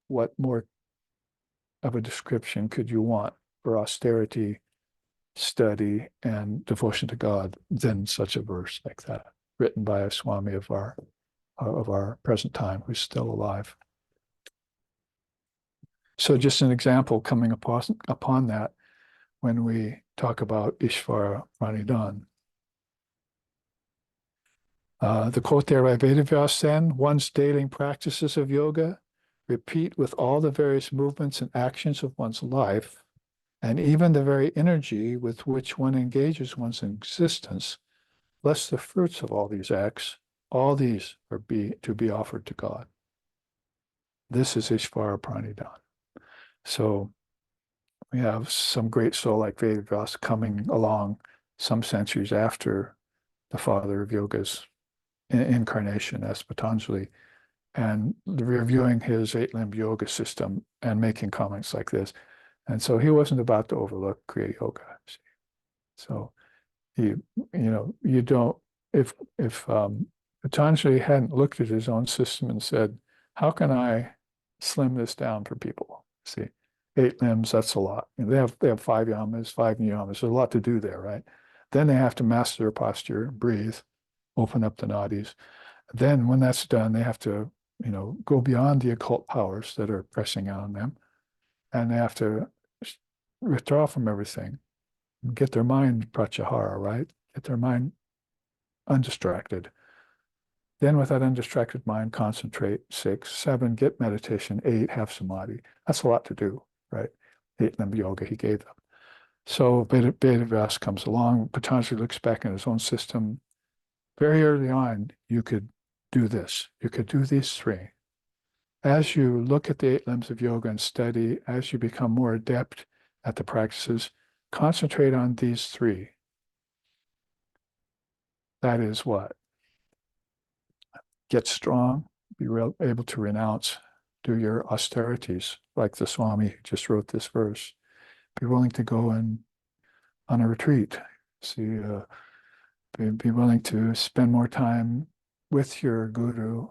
[SPEAKER 1] what more of a description could you want for austerity, study, and devotion to God than such a verse like that, written by a Swami of our present time who's still alive? So just an example coming upon that when we talk about Ishvara Pranidhana. The quote there by Vedavyasa then, one's daily practices of yoga repeat with all the various movements and actions of one's life, and even the very energy with which one engages one's existence, lest the fruits of all these acts, all these are to be offered to God. This is Ishvara Pranidhana. So we have some great soul like Vedavyasa coming along some centuries after the father of yoga's incarnation as Patanjali, and reviewing his 8-limb yoga system and making comments like this. And so he wasn't about to overlook Kriya Yoga. So you don't, if Patanjali hadn't looked at his own system and said, how can I slim this down for people? See, 8 limbs, that's a lot. They have 5 yamas, 5 niyamas. There's a lot to do there, right? Then they have to master their posture, breathe, open up the nadis. Then when that's done, they have to, go beyond the occult powers that are pressing on them. And they have to withdraw from everything and get their mind pratyahara, right? Get their mind undistracted. Then with that undistracted mind, concentrate. 6, 7, get meditation. 8, have samadhi. That's a lot to do, right? 8-limb yoga he gave them. So Vedavyasa comes along. Patanjali looks back in his own system. Very early on, you could do this. You could do these 3. As you look at the 8 limbs of yoga and study, as you become more adept at the practices, concentrate on these 3. That is what? Get strong, be able to renounce, do your austerities, like the Swami who just wrote this verse. Be willing to go on a retreat. See, be willing to spend more time with your guru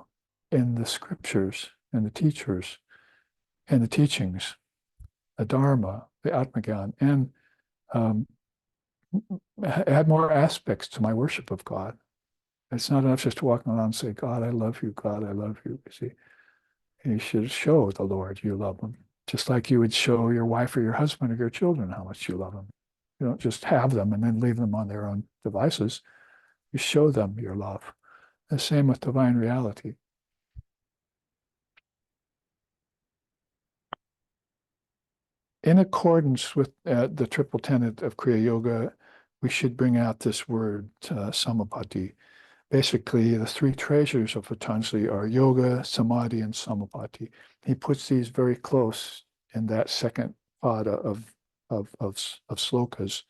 [SPEAKER 1] in the scriptures and the teachers and the teachings, the Dharma, the Atmagyan, and add more aspects to my worship of God. It's not enough just to walk around and say, God, I love you, God, I love you. You see, you should show the Lord you love him, just like you would show your wife or your husband or your children how much you love them. You don't just have them and then leave them on their own devices. You show them your love. The same with divine reality. In accordance with the triple tenet of Kriya Yoga, we should bring out this word, samapatti. Basically, the 3 treasures of Patanjali are yoga, samadhi, and samapatti. He puts these very close in that second pada of slokas.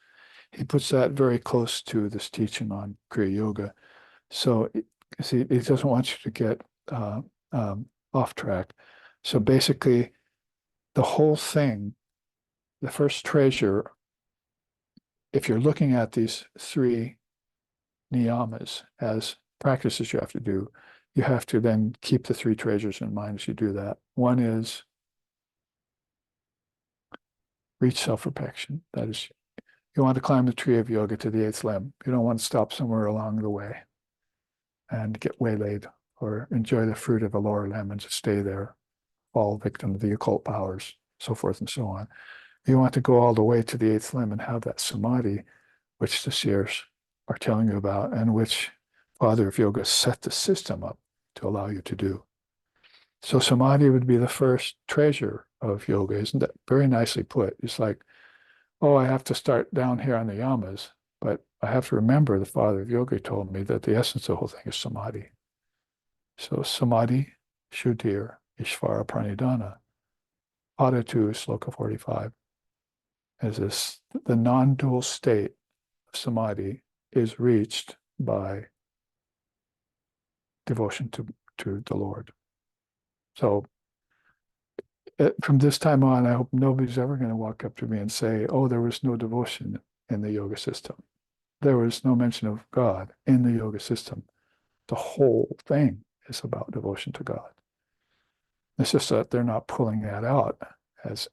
[SPEAKER 1] He puts that very close to this teaching on Kriya Yoga. So, see, he doesn't want you to get off track. So basically, the whole thing, the first treasure, if you're looking at these three niyamas as practices you have to do, you have to then keep the three treasures in mind as you do that. One is reach self-perfection. That is, you want to climb the tree of yoga to the eighth limb. You don't want to stop somewhere along the way and get waylaid or enjoy the fruit of a lower limb and just stay there, fall victim to the occult powers, so forth and so on. You want to go all the way to the eighth limb and have that samadhi, which the seers are telling you about, and which Father of Yoga set the system up to allow you to do. So samadhi would be the first treasure of yoga. Isn't that very nicely put? It's like, oh, I have to start down here on the yamas, but I have to remember the Father of Yoga told me that the essence of the whole thing is samadhi. So samadhi, shuddhir, Ishvara Pranidhana, Pada 2, Sloka 45, is this, the non-dual state of samadhi is reached by devotion to the Lord. So from this time on, I hope nobody's ever going to walk up to me and say, oh, there was no devotion in the yoga system. There was no mention of God in the yoga system. The whole thing is about devotion to God. It's just that they're not pulling that out as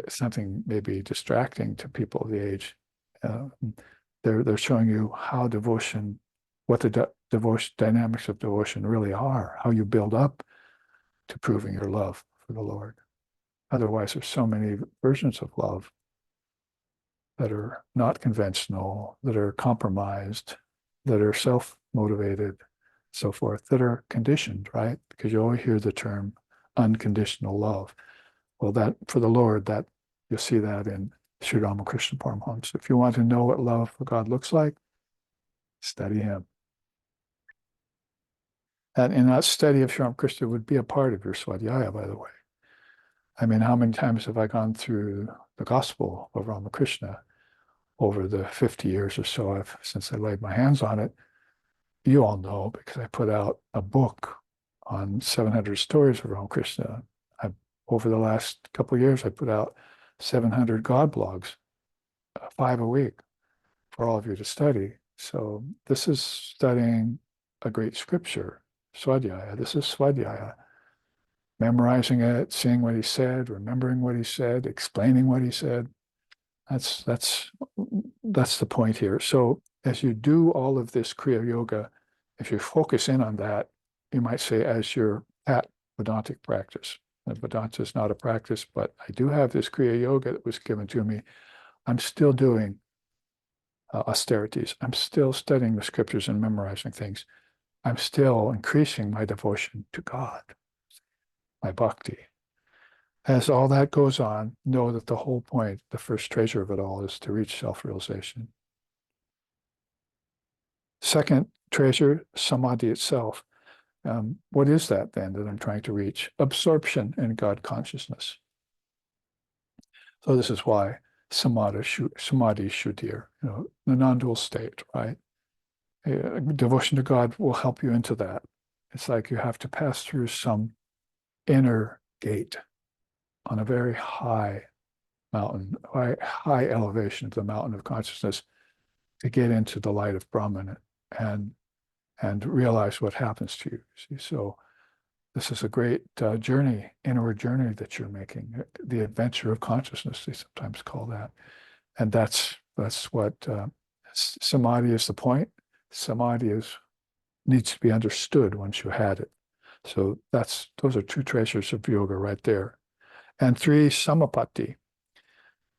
[SPEAKER 1] something maybe distracting to people of the age. They're showing you how devotion, what the devotion dynamics of devotion really are, how you build up to proving your love for the Lord. Otherwise, there's so many versions of love that are not conventional, that are compromised, that are self-motivated, so forth, that are conditioned, right? Because you always hear the term unconditional love. Well, that for the Lord, that you'll see that in Sri Ramakrishna Paramahamsa. If you want to know what love for God looks like, study him. And in that study of Sri Ramakrishna would be a part of your Svadhyaya, by the way. I mean, how many times have I gone through the Gospel of Ramakrishna over the 50 years or so since I laid my hands on it? You all know, because I put out a book on 700 stories of Ramakrishna. Over the last couple of years, I put out 700 God blogs, 5 a week, for all of you to study. So this is studying a great scripture, Svadhyaya. This is Svadhyaya. Memorizing it, seeing what he said, remembering what he said, explaining what he said. That's the point here. So as you do all of this Kriya Yoga, if you focus in on that, you might say as your at Vedantic practice. And Vedanta is not a practice, but I do have this Kriya Yoga that was given to me. I'm still doing austerities. I'm still studying the scriptures and memorizing things. I'm still increasing my devotion to God, my bhakti. As all that goes on, know that the whole point, the first treasure of it all, is to reach self-realization. Second treasure, samadhi itself. What is that then that I'm trying to reach? Absorption in God consciousness. So this is why samadhi shuddhir, the non-dual state, right? Devotion to God will help you into that. It's like you have to pass through some inner gate on a very high mountain, high elevation of the mountain of consciousness to get into the light of Brahman and realize what happens to you. See, so this is a great journey, inward journey that you're making, the adventure of consciousness, they sometimes call that. And that's what samadhi is the point. Samadhi needs to be understood once you had it. So those are two treasures of yoga right there. And 3, samapatti,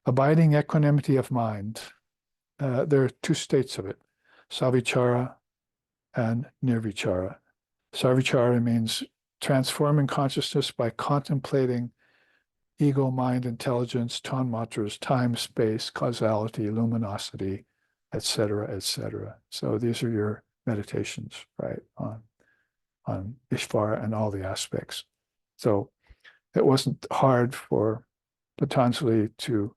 [SPEAKER 1] abiding equanimity of mind. There are 2 states of it, savichara and nirvichara. Savichara means transforming consciousness by contemplating ego, mind, intelligence, tanmatras, time, space, causality, luminosity, etc., etc. So these are your meditations, right, on Ishvara and all the aspects. So it wasn't hard for Patanjali to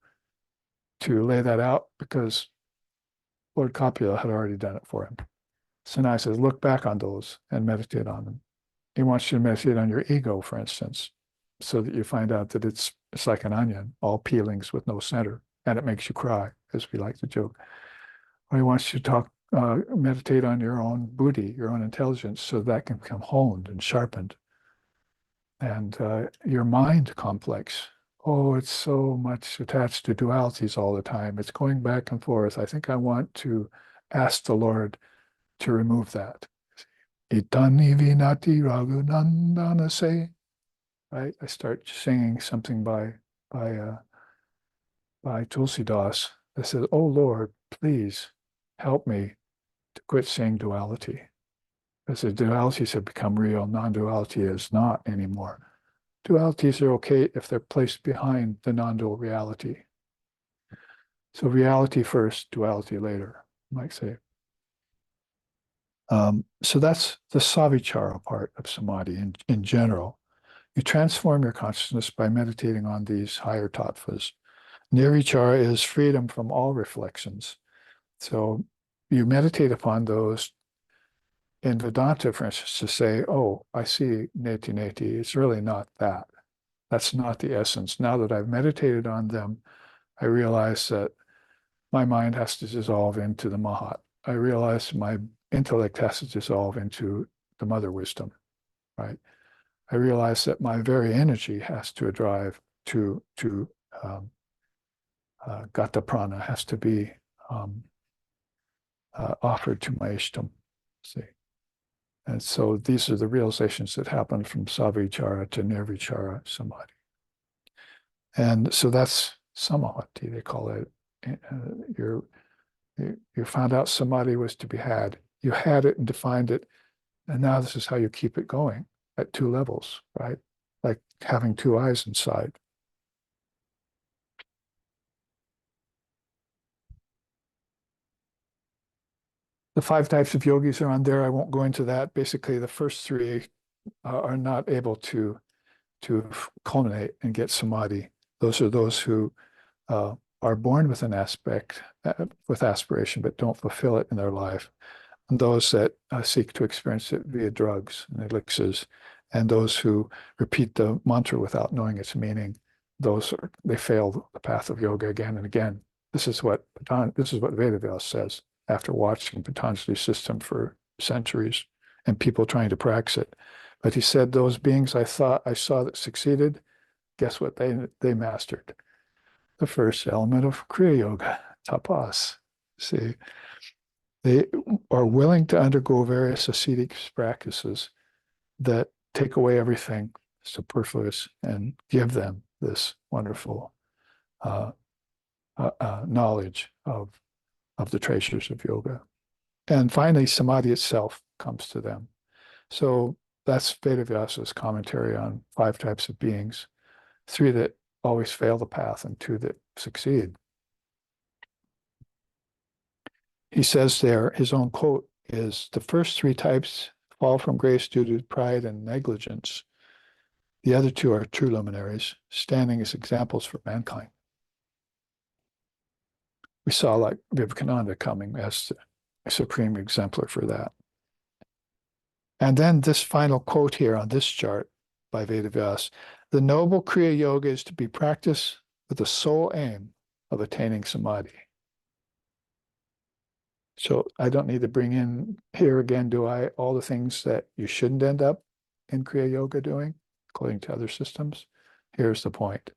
[SPEAKER 1] lay that out because Lord Kapila had already done it for him. So now he says, look back on those and meditate on them. He wants you to meditate on your ego, for instance, so that you find out that it's It's like an onion, all peelings with no center, and it makes you cry, as we like to joke. Or he wants you to meditate on your own buddhi, your own intelligence, so that can become honed and sharpened. And your mind complex, oh, it's so much attached to dualities all the time. It's going back and forth. I think I want to ask the Lord to remove that. Itani vinati raghunandana se. Right? I start singing something by Tulsidas that says, "Oh Lord, please help me to quit seeing duality." Because the dualities have become real, non-duality is not anymore. Dualities are okay if they're placed behind the non-dual reality. So reality first, duality later, you might say. So that's the savichara part of samadhi in general. You transform your consciousness by meditating on these higher tattvas. Nirvichara is freedom from all reflections. So you meditate upon those in Vedanta, for instance, to say, oh, I see neti neti. It's really not that. That's not the essence. Now that I've meditated on them, I realize that my mind has to dissolve into the Mahat. I realize my intellect has to dissolve into the mother wisdom, right? I realize that my very energy has to drive to Gata Prana, has to be offered to my Ishtam. See? And so these are the realizations that happen from Savichara to Nirvichara Samadhi. And so that's Samahati, they call it. You found out Samadhi was to be had. You had it and defined it. And now this is how you keep it going at two levels, right? Like having two eyes inside. The 5 types of yogis are on there. I won't go into that. Basically, the first 3 are not able to culminate and get samadhi. Those are those who are born with an aspect, with aspiration, but don't fulfill it in their life. And those that seek to experience it via drugs and elixirs, and those who repeat the mantra without knowing its meaning, they fail the path of yoga again and again. This is what Vedavyasa says after watching Patanjali's system for centuries and people trying to practice it. But he said, those beings I saw that succeeded, guess what they mastered? The first element of Kriya Yoga, Tapas. See, they are willing to undergo various ascetic practices that take away everything superfluous and give them this wonderful knowledge of the treasures of yoga. And finally, samadhi itself comes to them. So that's Vedavyasa's commentary on 5 types of beings, 3 that always fail the path and 2 that succeed. He says there, his own quote is, the first 3 types fall from grace due to pride and negligence. The other 2 are true luminaries, standing as examples for mankind. We saw like Vivekananda coming as a supreme exemplar for that. And then this final quote here on this chart by Vedavyasa, the noble Kriya Yoga is to be practiced with the sole aim of attaining samadhi. So I don't need to bring in here again, do I, all the things that you shouldn't end up in Kriya Yoga doing, according to other systems. Here's the point.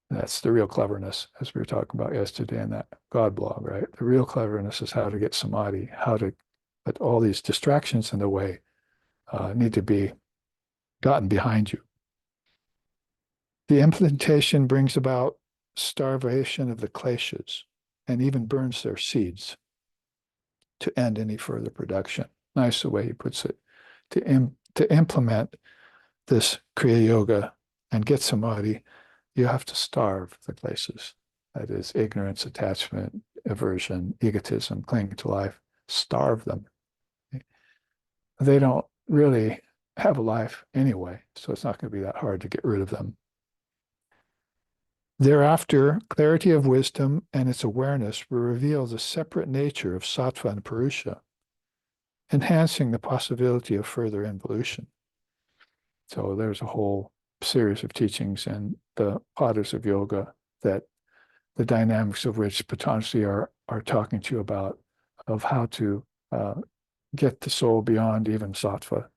[SPEAKER 1] And that's the real cleverness, as we were talking about yesterday in that God blog, right? The real cleverness is how to get samadhi, but all these distractions in the way need to be gotten behind you. The implementation brings about starvation of the kleshas and even burns their seeds to end any further production. Nice the way he puts it. To implement this Kriya Yoga and get samadhi, you have to starve the kleshas. That is ignorance, attachment, aversion, egotism, clinging to life. Starve them. They don't really have a life anyway, so it's not going to be that hard to get rid of them. Thereafter, clarity of wisdom and its awareness will reveal the separate nature of sattva and purusha, enhancing the possibility of further involution. So there's a whole series of teachings in the Fathers of Yoga, that the dynamics of which Patanjali are talking to you about, of how to get the soul beyond even sattva.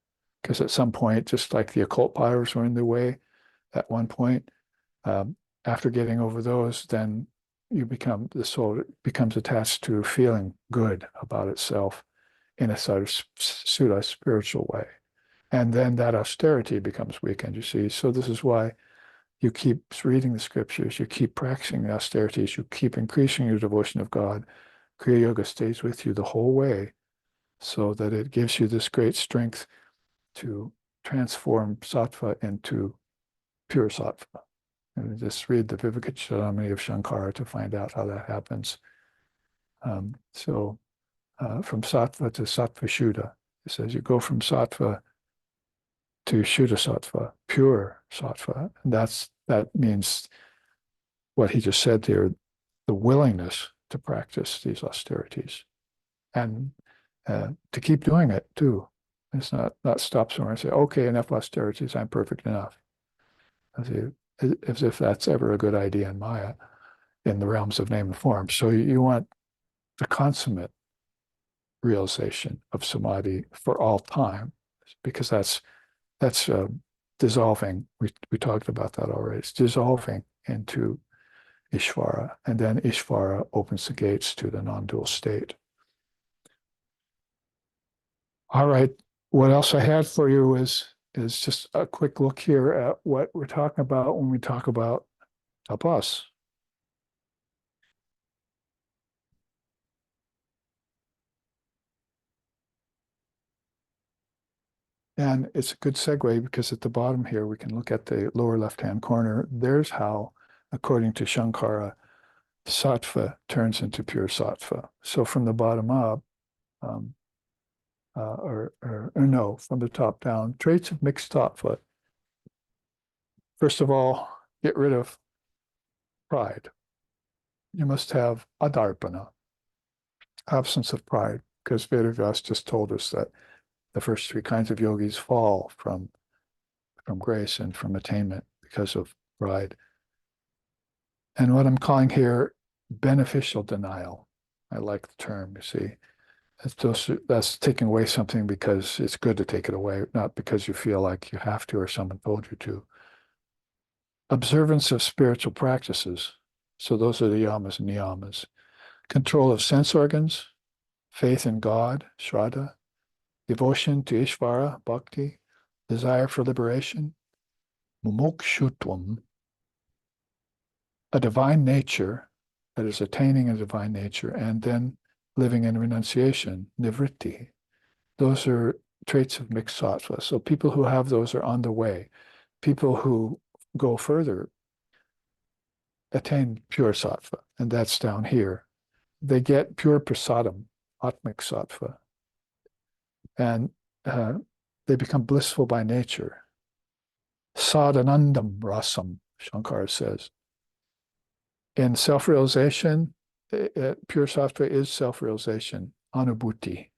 [SPEAKER 1] Because at some point, just like the occult powers were in the way at one point, after getting over those, then the soul becomes attached to feeling good about itself in a sort of pseudo-spiritual way. And then that austerity becomes weakened, you see. So this is why you keep reading the scriptures, you keep practicing the austerities, you keep increasing your devotion of God. Kriya Yoga stays with you the whole way, so that it gives you this great strength to transform sattva into pure sattva. And just read the Vivekachudamani of Shankara to find out how that happens. From sattva to sattva shuddha, it says you go from sattva to shuddha sattva, pure sattva. And that means what he just said there, the willingness to practice these austerities and to keep doing it too. It's not stop somewhere and say, okay, enough austerities, I'm perfect enough. As if that's ever a good idea in Maya, in the realms of name and form. So you want the consummate realization of samadhi for all time, because that's dissolving. We talked about that already. It's dissolving into Ishvara, and then Ishvara opens the gates to the non-dual state. All right, what else I had for you is just a quick look here at what we're talking about when we talk about tapas. And it's a good segue, because at the bottom here, we can look at the lower left-hand corner. There's how, according to Shankara, sattva turns into pure sattva. So from the bottom up, no, from the top down, traits of mixed sattva. First of all, get rid of pride. You must have adarpana, absence of pride, because Vedavyasa just told us that the first three kinds of yogis fall from grace and from attainment because of pride. And what I'm calling here beneficial denial. I like the term, you see. That's taking away something because it's good to take it away, not because you feel like you have to or someone told you to. Observance of spiritual practices. So those are the Yamas and Niyamas. Control of sense organs, faith in God, Shraddha, devotion to Ishvara, Bhakti, desire for liberation, mumokshutvam, a divine nature, that is attaining a divine nature, and then living in renunciation, nivritti. Those are traits of mixed sattva. So people who have those are on the way. People who go further attain pure sattva, and that's down here. They get pure prasadam, atmic sattva, and they become blissful by nature. Sadhanandam rasam, Shankara says. In self-realization, pure sattva is self-realization, anubhuti.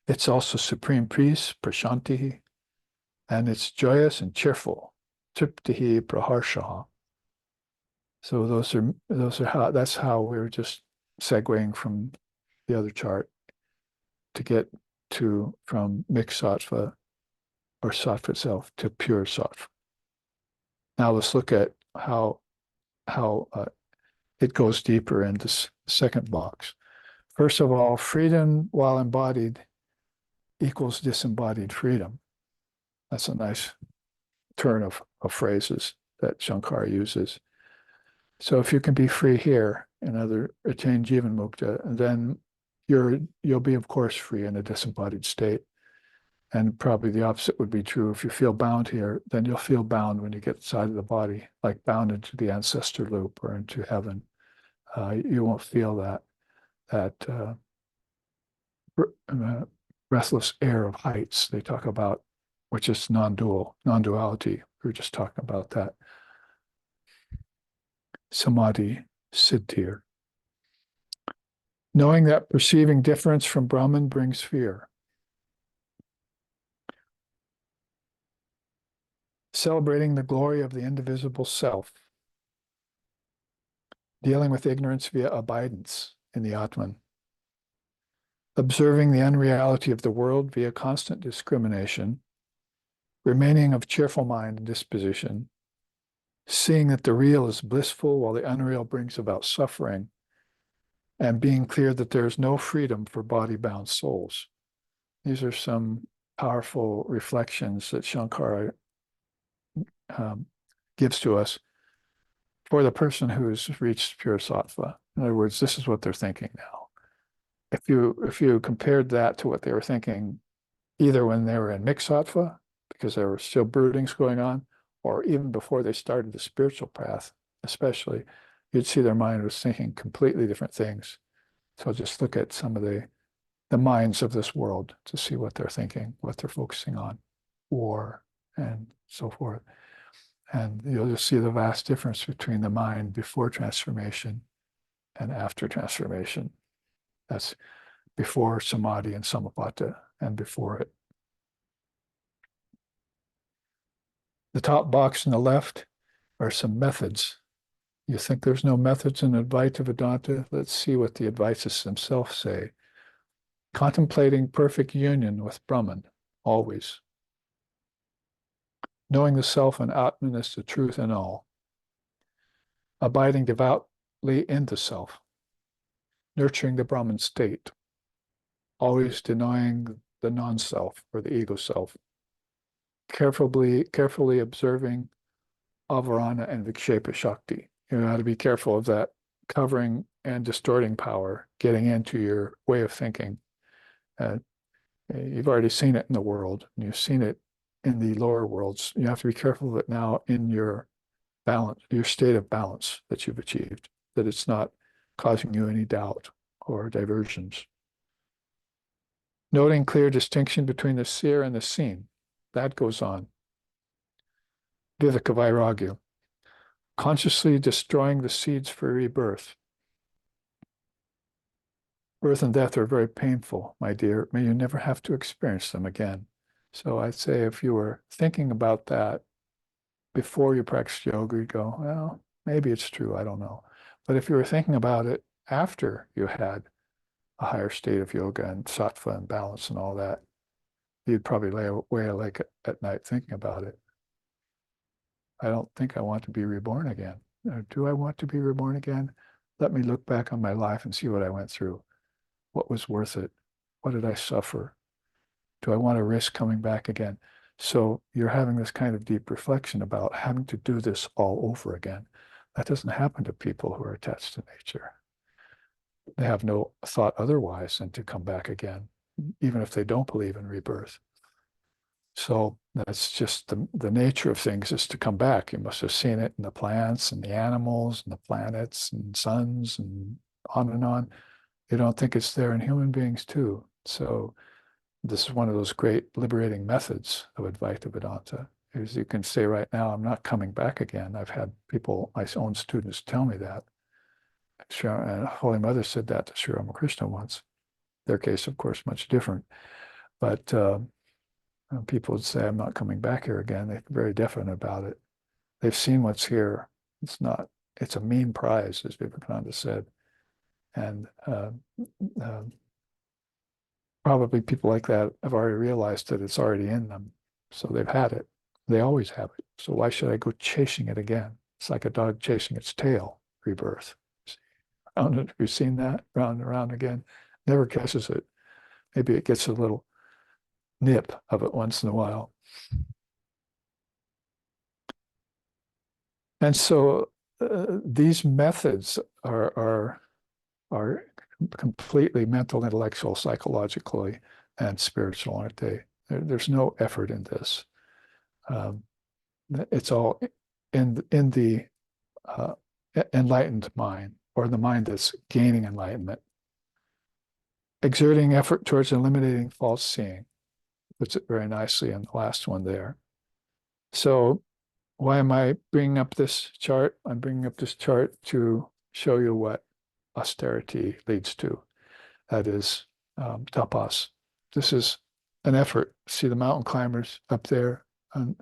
[SPEAKER 1] It's also supreme peace, prashanti, and it's joyous and cheerful, triptihi praharshaha. So that's how we were just segueing from the other chart to get from mixed sattva or sattva itself to pure sattva. Now let's look at how it goes deeper in this second box. First of all, freedom while embodied equals disembodied freedom. That's a nice turn of phrases that Shankara uses. So if you can be free here, attain Jivan Mukta, then you'll be, of course, free in a disembodied state. And probably the opposite would be true. If you feel bound here, then you'll feel bound when you get outside of the body, like bound into the ancestor loop or into heaven. You won't feel that restless air of heights they talk about, which is non-duality. We were just talking about that. Samadhi, siddhir. Knowing that perceiving difference from Brahman brings fear. celebrating the glory of the indivisible self, dealing with ignorance via abidance in the Atman, observing the unreality of the world via constant discrimination, remaining of cheerful mind and disposition, seeing that the real is blissful while the unreal brings about suffering, and being clear that there is no freedom for body-bound souls. These are some powerful reflections that Shankara gives to us for the person who's reached pure sattva. In other words, this is what they're thinking now. If you compared that to what they were thinking, either when they were in mixed sattva, because there were still broodings going on, or even before they started the spiritual path, especially, you'd see their mind was thinking completely different things. So just look at some of the minds of this world to see what they're thinking, what they're focusing on, war, and so forth. And you'll just see the vast difference between the mind before transformation and after transformation. That's before Samadhi and Samapata and before it. The top box on the left are some methods. You think there's no methods in Advaita Vedanta? Let's see what the Advaitas themselves say. Contemplating perfect union with Brahman, always. Knowing the self and Atman as the truth in all. Abiding devoutly in the self. Nurturing the Brahman state. Always denying the non-self or the ego self. Carefully observing avarana and vikshepa shakti. You have to be careful of that covering and distorting power getting into your way of thinking. You've already seen it in the world, and you've seen it in the lower worlds. You have to be careful of it now in your balance, your state of balance that you've achieved, that it's not causing you any doubt or diversions. Noting clear distinction between the seer and the seen. That goes on. Viveka Vairagya. Consciously destroying the seeds for rebirth. Birth and death are very painful, my dear. May you never have to experience them again. So I'd say if you were thinking about that before you practiced yoga, you'd go, well, maybe it's true, I don't know. But if you were thinking about it after you had a higher state of yoga and sattva and balance and all that, you'd probably lay awake at night thinking about it. I don't think I want to be reborn again. Do I want to be reborn again? Let me look back on my life and see what I went through. What was worth it? What did I suffer? Do I want to risk coming back again? So you're having this kind of deep reflection about having to do this all over again. That doesn't happen to people who are attached to nature. They have no thought otherwise than to come back again, even if they don't believe in rebirth. So that's just the nature of things is to come back. You must have seen it in the plants and the animals and the planets and suns and on and on. You don't think it's there in human beings too. So this is one of those great liberating methods of Advaita Vedanta. Is you can say right now, I'm not coming back again. I've had people, my own students, tell me that. And Holy Mother said that to Sri Ramakrishna once. Their case, of course, much different. But people would say, I'm not coming back here again. They're very definite about it. They've seen what's here. It's a mean prize, as Vivekananda said. And probably people like that have already realized that it's already in them. So they've had it. They always have it. So why should I go chasing it again? It's like a dog chasing its tail, rebirth. Have you seen that? Round and round again. Never catches it. Maybe it gets a little nip of it once in a while. And so these methods are completely mental, intellectual, psychologically, and spiritual, aren't they? There's no effort in this. It's all in the enlightened mind, or the mind that's gaining enlightenment. Exerting effort towards eliminating false seeing. Puts it very nicely in the last one there. So why am I bringing up this chart? I'm bringing up this chart to show you what austerity leads to. That is tapas. This is an effort. See the mountain climbers up there, and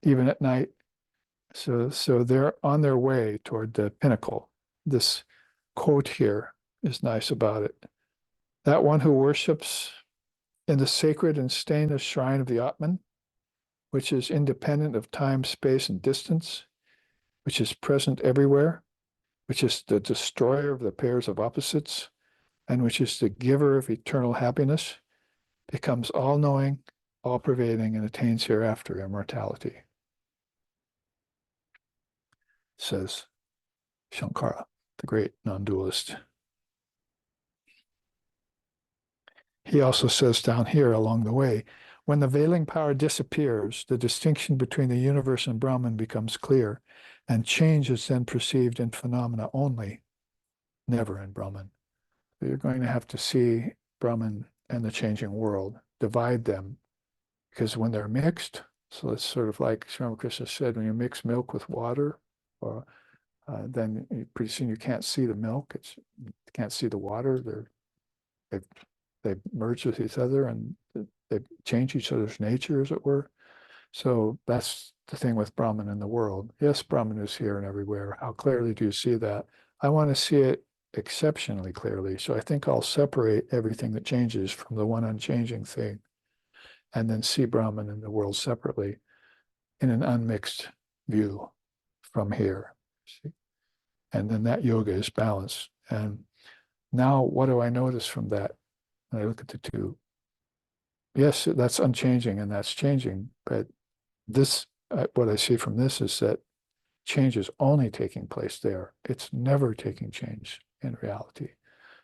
[SPEAKER 1] even at night. So they're on their way toward the pinnacle. This quote here is nice about it. That one who worships in the sacred and stainless shrine of the Atman, which is independent of time, space, and distance, which is present everywhere, which is the destroyer of the pairs of opposites, and which is the giver of eternal happiness, becomes all-knowing, all-pervading, and attains hereafter immortality, says Shankara, the great non-dualist. He also says down here along the way, when the veiling power disappears, the distinction between the universe and Brahman becomes clear, and change is then perceived in phenomena only, never in Brahman. So you're going to have to see Brahman and the changing world, divide them, because when they're mixed, so it's sort of like Sri Ramakrishna said, when you mix milk with water, or then pretty soon you can't see the milk, you can't see the water. They merge with each other and they change each other's nature, as it were. So that's the thing with Brahman in the world. Yes, Brahman is here and everywhere. How clearly do you see that? I want to see it exceptionally clearly. So I think I'll separate everything that changes from the one unchanging thing, and then see Brahman in the world separately in an unmixed view from here. See? And then that yoga is balanced. And now what do I notice from that? And I look at the two. Yes, that's unchanging and that's changing, but this, what I see from this is that change is only taking place there. It's never taking change in reality.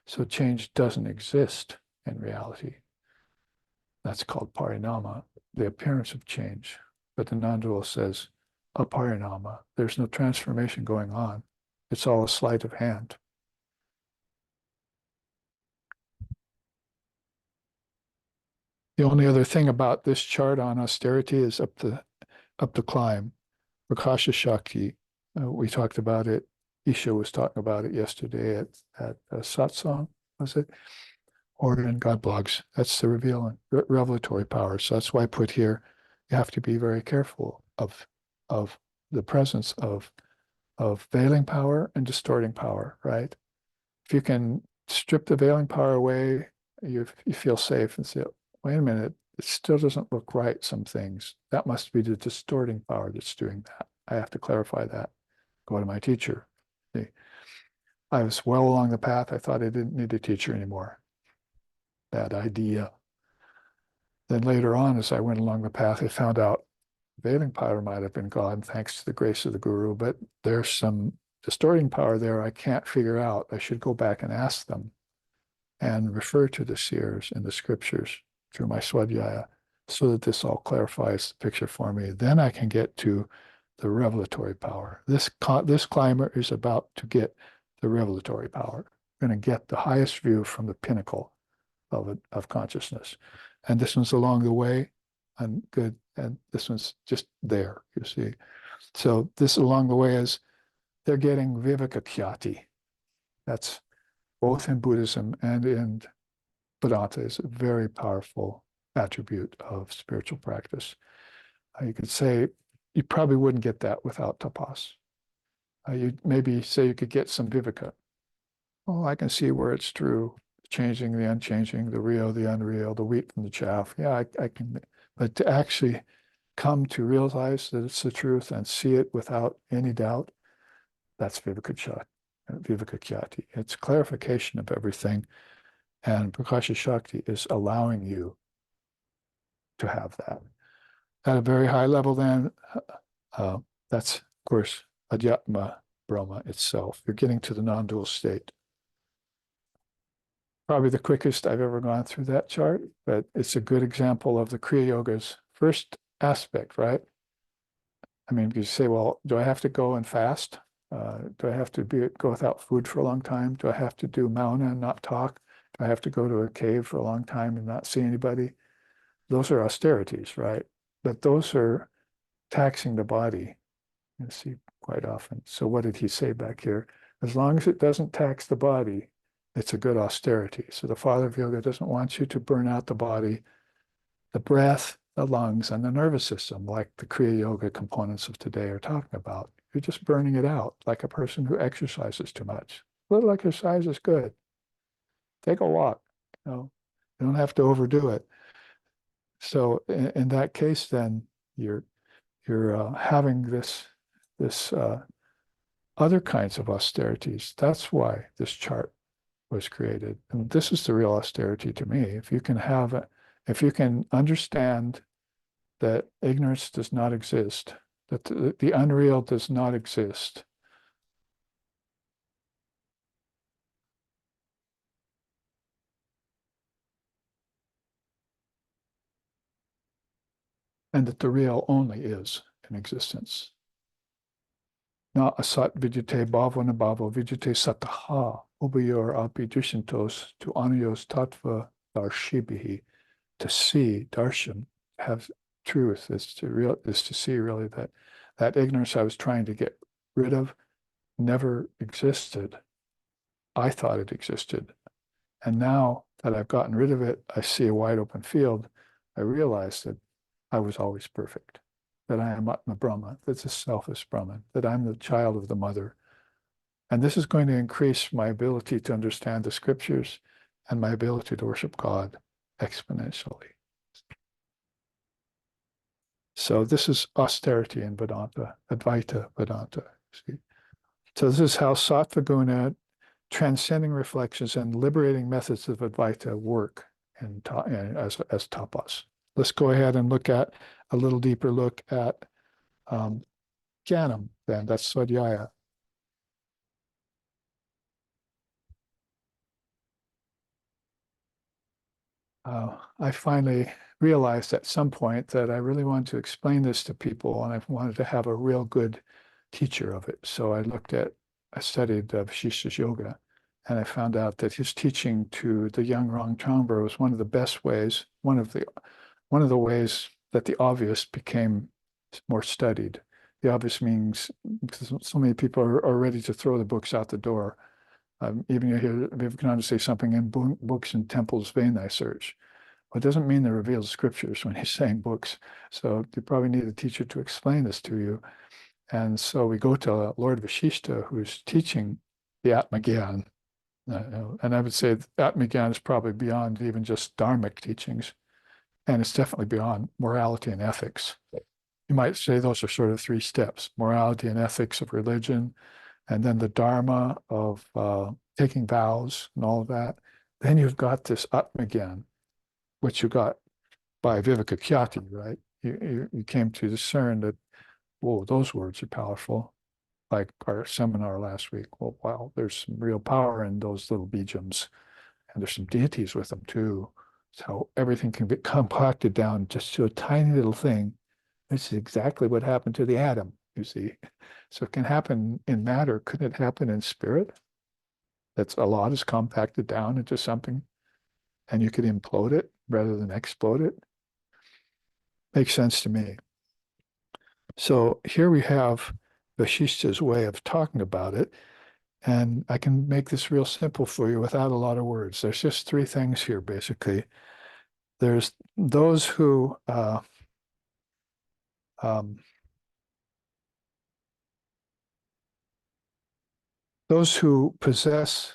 [SPEAKER 1] So change doesn't exist in reality. That's called parinama, the appearance of change. But the non-dual says, aparinama, there's no transformation going on. It's all a sleight of hand. The only other thing about this chart on austerity is up the climb. Prakasha Shakti, we talked about it. Isha was talking about it yesterday at satsang, was it? Or in God blogs. That's the revelatory power. So that's why I put here, you have to be very careful of the presence of veiling power and distorting power, right? If you can strip the veiling power away, you feel safe and say, wait a minute, it still doesn't look right, some things. That must be the distorting power that's doing that. I have to clarify that. Go to my teacher. See, I was well along the path. I thought I didn't need a teacher anymore. Bad idea. Then later on, as I went along the path, I found out veiling power might have been gone thanks to the grace of the guru, but there's some distorting power there I can't figure out. I should go back and ask them and refer to the seers in the scriptures through my Svadhyaya so that this all clarifies the picture for me. Then I can get to the revelatory power. This climber is about to get the revelatory power. We're going to get the highest view from the pinnacle of consciousness. And this one's along the way and good. And this one's just there, you see. So this along the way is they're getting viveka khyati. That's both in Buddhism and in Vedanta is a very powerful attribute of spiritual practice. You could say you probably wouldn't get that without tapas. You maybe say you could get some viveka. Oh, I can see where it's true, changing the unchanging, the real, the unreal, the wheat from the chaff. Yeah, I can, but to actually come to realize that it's the truth and see it without any doubt, that's viveka khyati. It's clarification of everything. And Prakasha Shakti is allowing you to have that. At a very high level, then, that's, of course, Adhyatma Brahma itself. You're getting to the non-dual state. Probably the quickest I've ever gone through that chart, but it's a good example of the Kriya Yoga's first aspect, right? I mean, you say, well, do I have to go and fast? Do I have to go without food for a long time? Do I have to do mauna and not talk? Do I have to go to a cave for a long time and not see anybody? Those are austerities, right? But those are taxing the body, you see, quite often. So what did he say back here? As long as it doesn't tax the body, it's a good austerity. So the Father of Yoga doesn't want you to burn out the body, the breath, the lungs and the nervous system, like the Kriya Yoga components of today are talking about. You're just burning it out like a person who exercises too much. A little exercise is good. Take a walk. You don't have to overdo it. So in that case, then you're having this other kinds of austerities. That's why this chart was created. And this is the real austerity to me. If you can understand that ignorance does not exist, that the unreal does not exist, and that the real only is in existence. Na asat vidyate bhavana bhavo vidyate sataha ubayor api drishantos to anuyos tattva darshibihi. To see, darshan, have truth, is to see really that ignorance I was trying to get rid of never existed. I thought it existed. And now that I've gotten rid of it, I see a wide open field. I realize that I was always perfect, that I am Atma Brahma, that's a selfless Brahman, that I'm the child of the mother. And this is going to increase my ability to understand the scriptures and my ability to worship God exponentially. So this is austerity in Vedanta, Advaita Vedanta. See? So this is how Sattva Guna, transcending reflections and liberating methods of Advaita work as tapas. Let's go ahead and look at a little deeper look at Jnanam then, that's Svadhyaya. I finally realized at some point that I really wanted to explain this to people, and I wanted to have a real good teacher of it. So I studied Vasishtha's yoga, and I found out that his teaching to the young Rangchangpa was one of the best ways, one of the ways that the obvious became more studied. The obvious means because so many people are ready to throw the books out the door. Even if you can say something in books and temples vain thy search. Well, it doesn't mean the revealed scriptures when he's saying books. So you probably need a teacher to explain this to you. And so we go to Lord Vasishtha, who's teaching the Atmagyan. And I would say Atmagyan is probably beyond even just dharmic teachings. And it's definitely beyond morality and ethics. You might say those are sort of three steps: morality and ethics of religion, and then the dharma of taking vows and all of that. Then you've got this Atmagyan, which you got by Viveka, right? You came to discern that, whoa, those words are powerful. Like our seminar last week. Well, wow, there's some real power in those little bijams. And there's some deities with them too. So everything can be compacted down just to a tiny little thing. This is exactly what happened to the atom, you see. So it can happen in matter. Couldn't it happen in spirit? That's a lot is compacted down into something and you could implode it rather than explode it. Makes sense to me. So here we have Vasishtha's way of talking about it. And I can make this real simple for you without a lot of words. There's just three things here, basically. There's those who possess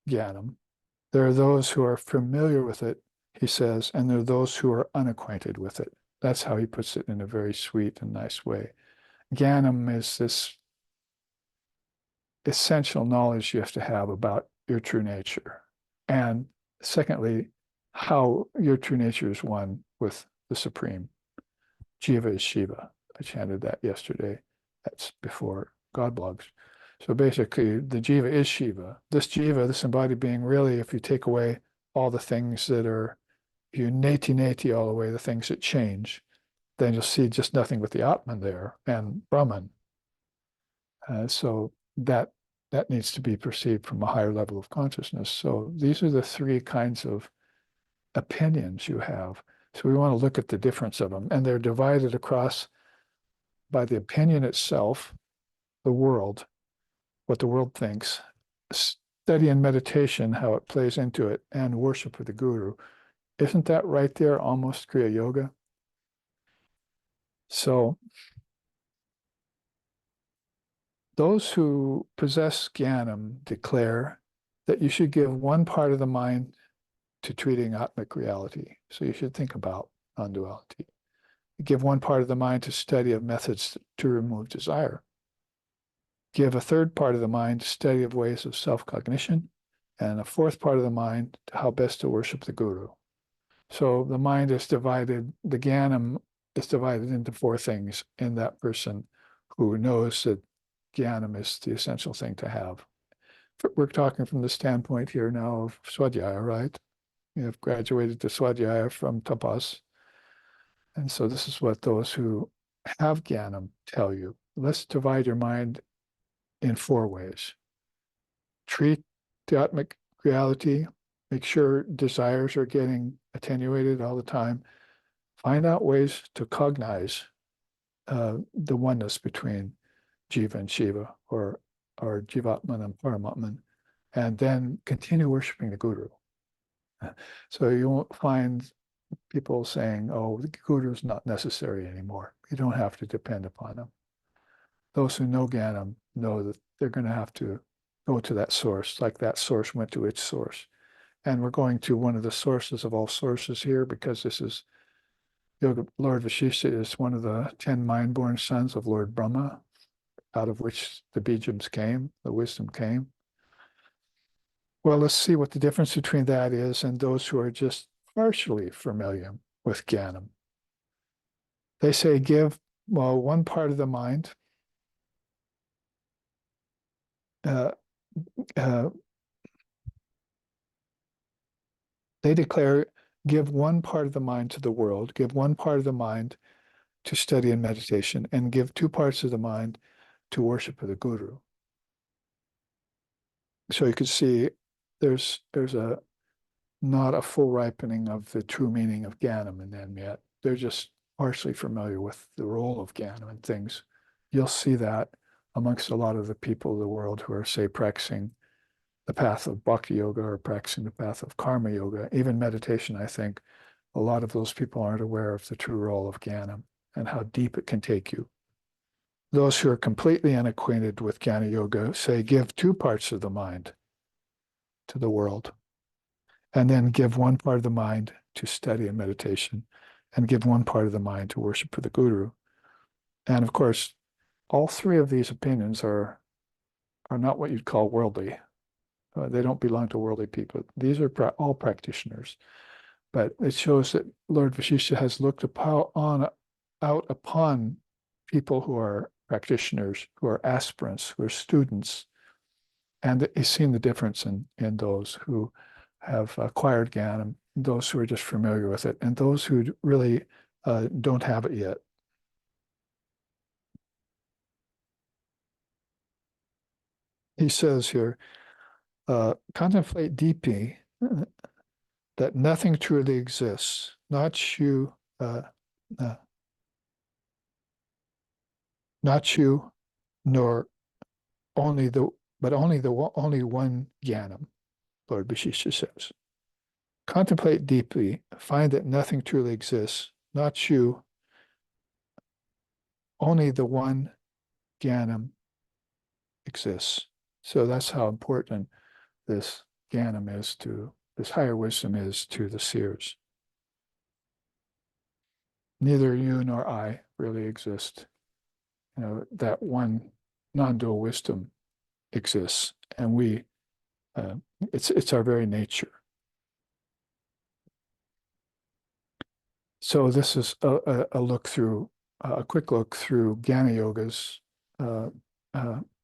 [SPEAKER 1] Jnanam. There are those who are familiar with it, he says, and there are those who are unacquainted with it. That's how he puts it in a very sweet and nice way. Jnanam is this essential knowledge you have to have about your true nature. And secondly, how your true nature is one with the Supreme. Jiva is Shiva. I chanted that yesterday. That's before God blogs. So basically, the Jiva is Shiva. This Jiva, this embodied being, really, if you take away all the things that are, you neti all the way, the things that change, then you'll see just nothing but the Atman there and Brahman. So that needs to be perceived from a higher level of consciousness. So these are the three kinds of opinions you have. So we want to look at the difference of them. And they're divided across by the opinion itself, the world, what the world thinks, study and meditation, how it plays into it, and worship of the guru. Isn't that right there almost Kriya Yoga? So those who possess jnanam declare that you should give one part of the mind to treating atmic reality. So you should think about non-duality. Give one part of the mind to study of methods to remove desire. Give a third part of the mind to study of ways of self-cognition, and a fourth part of the mind to how best to worship the guru. So the mind is divided, the jnanam is divided into four things in that person who knows that jnanam is the essential thing to have. We're talking from the standpoint here now of Svadhyaya, right? You have graduated to Svadhyaya from Tapas. And so this is what those who have jnanam tell you. Let's divide your mind in four ways. Treat the atmic reality, make sure desires are getting attenuated all the time. Find out ways to cognize the oneness between Jiva and Shiva, or Jivatman and Paramatman, and then continue worshiping the Guru. So you won't find people saying, oh, the Guru is not necessary anymore. You don't have to depend upon them. Those who know Jnanam know that they're going to have to go to that source, like that source went to its source. And we're going to one of the sources of all sources here, because this is Lord Vashishta is one of the 10 mind-born sons of Lord Brahma, out of which the bijams came, the wisdom came. Well, let's see what the difference between that is and those who are just partially familiar with Jnanam. They say give, well, one part of the mind, they declare, give one part of the mind to the world, give one part of the mind to study and meditation, and give two parts of the mind to worship of the Guru. So you can see there's not a full ripening of the true meaning of Jnanam in them yet. They're just partially familiar with the role of Jnanam and things. You'll see that amongst a lot of the people of the world who are, say, practicing the path of Bhakti Yoga or practicing the path of Karma Yoga, even meditation, I think. A lot of those people aren't aware of the true role of Jnanam and how deep it can take you. Those who are completely unacquainted with Jnana Yoga say, give two parts of the mind to the world, and then give one part of the mind to study and meditation, and give one part of the mind to worship for the Guru. And of course, all three of these opinions are not what you'd call worldly. They don't belong to worldly people. These are all practitioners. But it shows that Lord Vashishta has looked out upon people who are practitioners, who are aspirants, who are students, and he's seen the difference in those who have acquired Jnana, those who are just familiar with it, and those who really don't have it yet. He says here, contemplate deeply that nothing truly exists, not you, not you, nor only only one Jnanam, Lord Vashishta says. Contemplate deeply, find that nothing truly exists, not you, only the one Jnanam exists. So that's how important this Jnanam is this higher wisdom is to the seers. Neither you nor I really exist. That one non-dual wisdom exists, and it's our very nature. So this is a quick look through Jnana Yoga's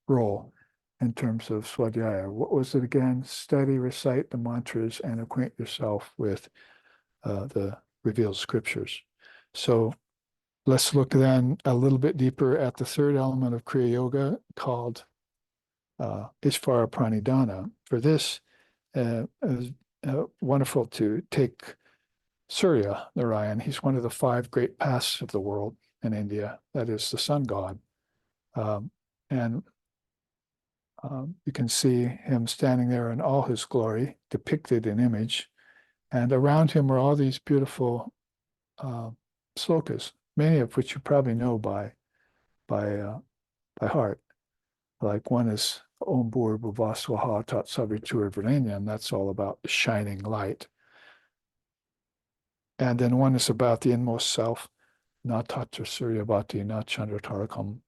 [SPEAKER 1] role in terms of Svadhyaya. What was it again? Study, recite the mantras, and acquaint yourself with the revealed scriptures. So let's look then a little bit deeper at the third element of Kriya Yoga, called Ishvara Pranidhana. For this, it was wonderful to take Surya Narayan. He's one of the 5 great paths of the world in India, that is the sun god. And you can see him standing there in all his glory, depicted in image. And around him are all these beautiful slokas, many of which you probably know by heart. Like one is Om Bhur Bhuva Swaha Tat Savitur Varenyam. That's all about the shining light. And then one is about the inmost self, Na Tatra Suryavati, Na Chandra Tarakam.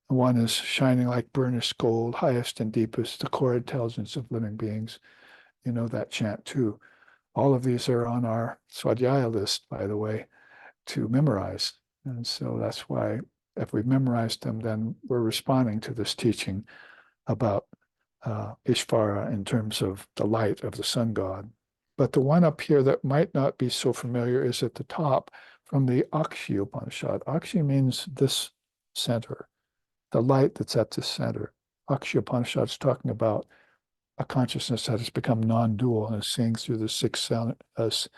[SPEAKER 1] One is shining like burnished gold, highest and deepest, the core intelligence of living beings. You know that chant too. All of these are on our Svadhyaya list, by the way, to memorize. And so that's why if we've memorized them, then we're responding to this teaching about Ishvara in terms of the light of the sun god. But the one up here that might not be so familiar is at the top from the Akshi Upanishad. Akshi means this center, the light that's at the center. Akshi Upanishad is talking about a consciousness that has become non-dual and is seeing through the sixth center, that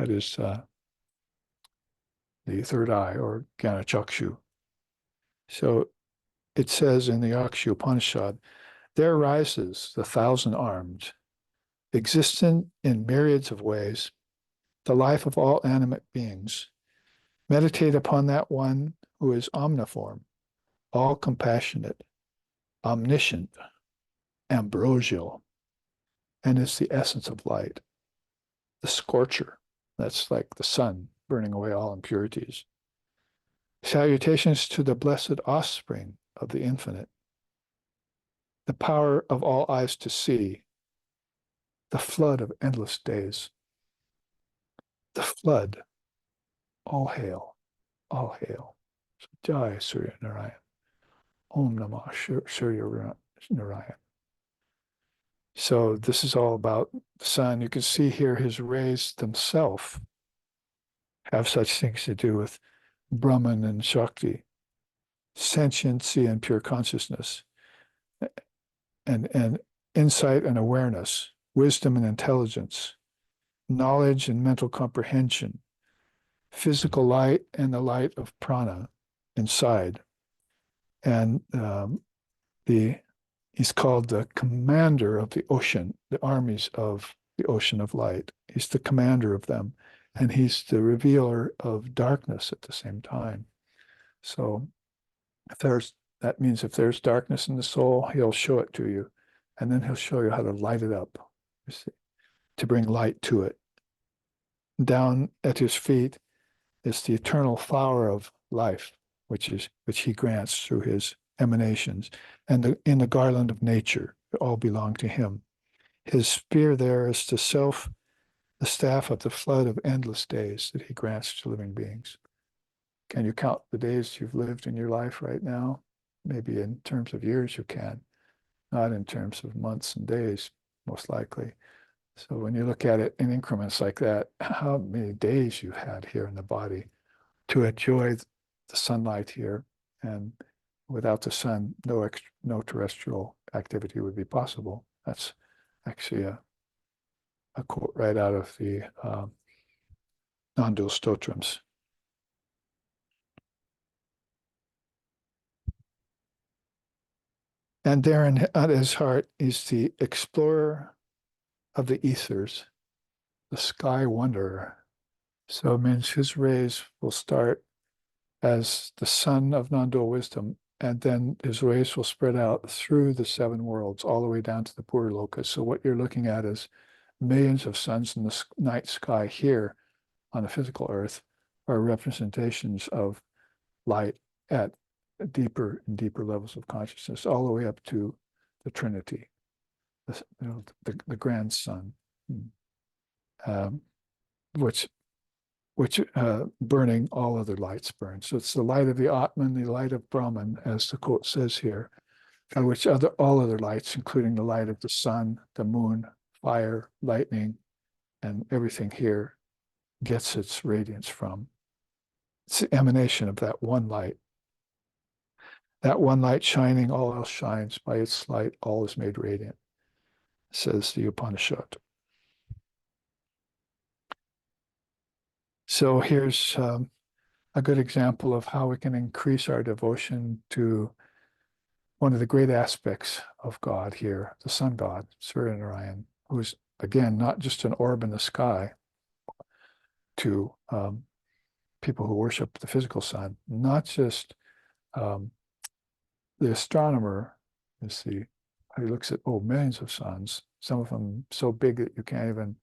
[SPEAKER 1] is the third eye, or Jnana Chakshu. So it says in the Akshi Upanishad, there rises the thousand-armed, existent in myriads of ways, the life of all animate beings. Meditate upon that one who is omniform, all compassionate, omniscient, ambrosial, and is the essence of light, the scorcher. That's like the sun burning away all impurities. Salutations to the blessed offspring of the infinite, the power of all eyes to see, the flood of endless days. The flood, all hail, all hail. Jai Surya Narayan. Om Namah Surya Narayan. So this is all about the sun. You can see here his rays themselves have such things to do with Brahman and Shakti, sentiency and pure consciousness, and insight and awareness, wisdom and intelligence, knowledge and mental comprehension, physical light and the light of prana inside. And he's called the commander of the ocean, the armies of the ocean of light. He's the commander of them, and he's the revealer of darkness at the same time. So that means if there's darkness in the soul, he'll show it to you, and then he'll show you how to light it up, you see, to bring light to it. Down at his feet is the eternal flower of life, which he grants through his emanations, and in the garland of nature, all belong to him. His spear there is the self, the staff of the flood of endless days that he grants to living beings. Can you count the days you've lived in your life right now? Maybe in terms of years you can, not in terms of months and days, most likely. So when you look at it in increments like that, how many days you've had here in the body to enjoy the sunlight here. And without the sun, no terrestrial activity would be possible. That's actually a quote right out of the non-dual stotrams. And there at his heart is the explorer of the ethers, the sky wanderer. So it means his rays will start as the sun of non-dual wisdom, and then his rays will spread out through the seven worlds, all the way down to the Purva Lokas. So what you're looking at is millions of suns in the night sky here on the physical earth are representations of light at deeper and deeper levels of consciousness, all the way up to the Trinity, the grand sun, which burning all other lights burn. So it's the light of the Atman, the light of Brahman, as the quote says here, which all other lights, including the light of the sun, the moon, fire, lightning, and everything here gets its radiance from. It's the emanation of that one light. That one light shining, all else shines. By its light, all is made radiant, says the Upanishad. So here's a good example of how we can increase our devotion to one of the great aspects of God here, the sun god, Surya Narayan, who's, again, not just an orb in the sky, to people who worship the physical sun, not just the astronomer. You see, he looks at millions of suns, some of them so big that you can't even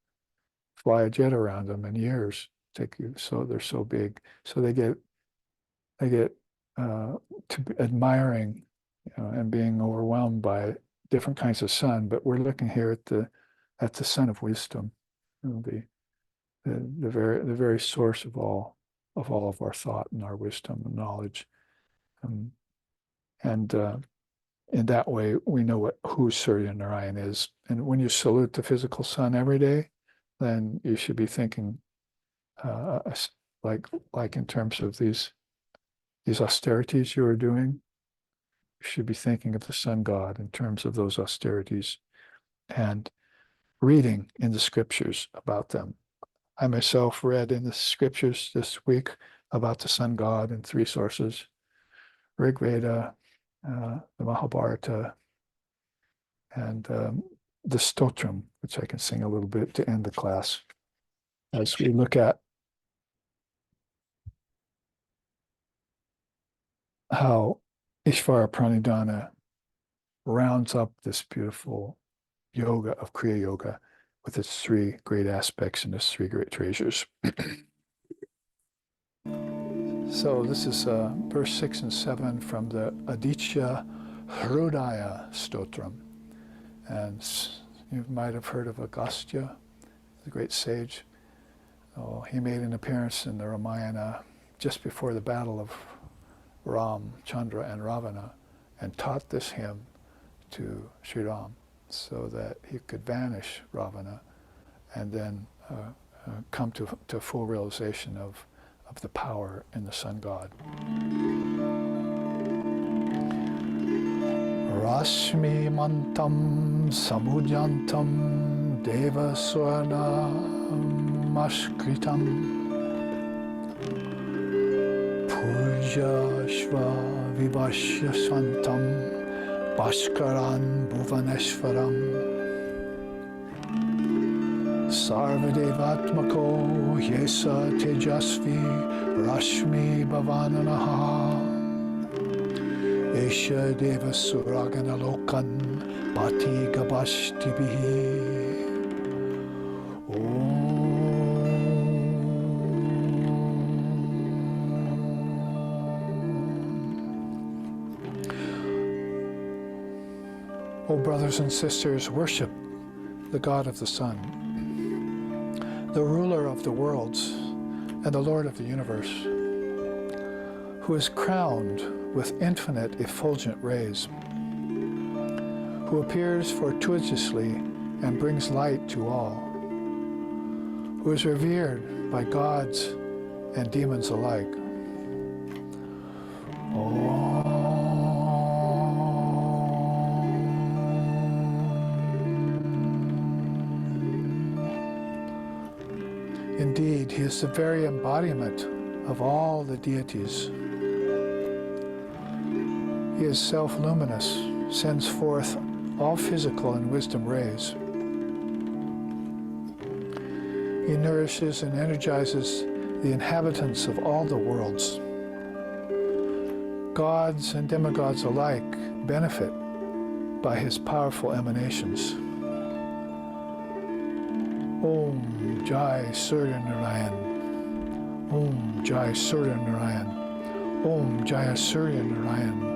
[SPEAKER 1] fly a jet around them in years. Take you, so they're so big. So they get to admiring, and being overwhelmed by different kinds of sun. But we're looking here at the sun of wisdom, the very source of all of our thought and our wisdom and knowledge. And in that way, we know who Surya Narayan is. And when you salute the physical sun every day, then you should be thinking, like in terms of these austerities you are doing, you should be thinking of the sun god in terms of those austerities and reading in the scriptures about them. I myself read in the scriptures this week about the sun god in 3 sources: Rig Veda, the Mahabharata, and the Stotram, which I can sing a little bit to end the class, as we look at how Ishvara Pranidhana rounds up this beautiful yoga of Kriya Yoga with its 3 great aspects and its 3 great treasures. So this is verse 6 and 7 from the Aditya Hridaya Stotram. And you might have heard of Agastya, the great sage. He made an appearance in the Ramayana just before the battle of Ram, Chandra, and Ravana, and taught this hymn to Sri Ram so that he could vanish Ravana and then come to full realization of the power in the sun god. Rashmi mantam samudyantam deva swarna mashkritam purjashva vivashya santam bhaskaran bhuvaneshvaram Sarvadevatmako yesa tejasvi rashmi bhavananaha Esha deva suragana lokan bhati gabashtibihi O brothers and sisters, worship the God of the sun, the ruler of the worlds and the Lord of the universe, who is crowned with infinite effulgent rays, who appears fortuitously and brings light to all, who is revered by gods and demons alike. Indeed, he is the very embodiment of all the deities. He is self-luminous, sends forth all physical and wisdom rays. He nourishes and energizes the inhabitants of all the worlds. Gods and demigods alike benefit by his powerful emanations. Om Jai Surya Narayan. Om Jai Surya Narayan. Om Jaya Surya Narayan.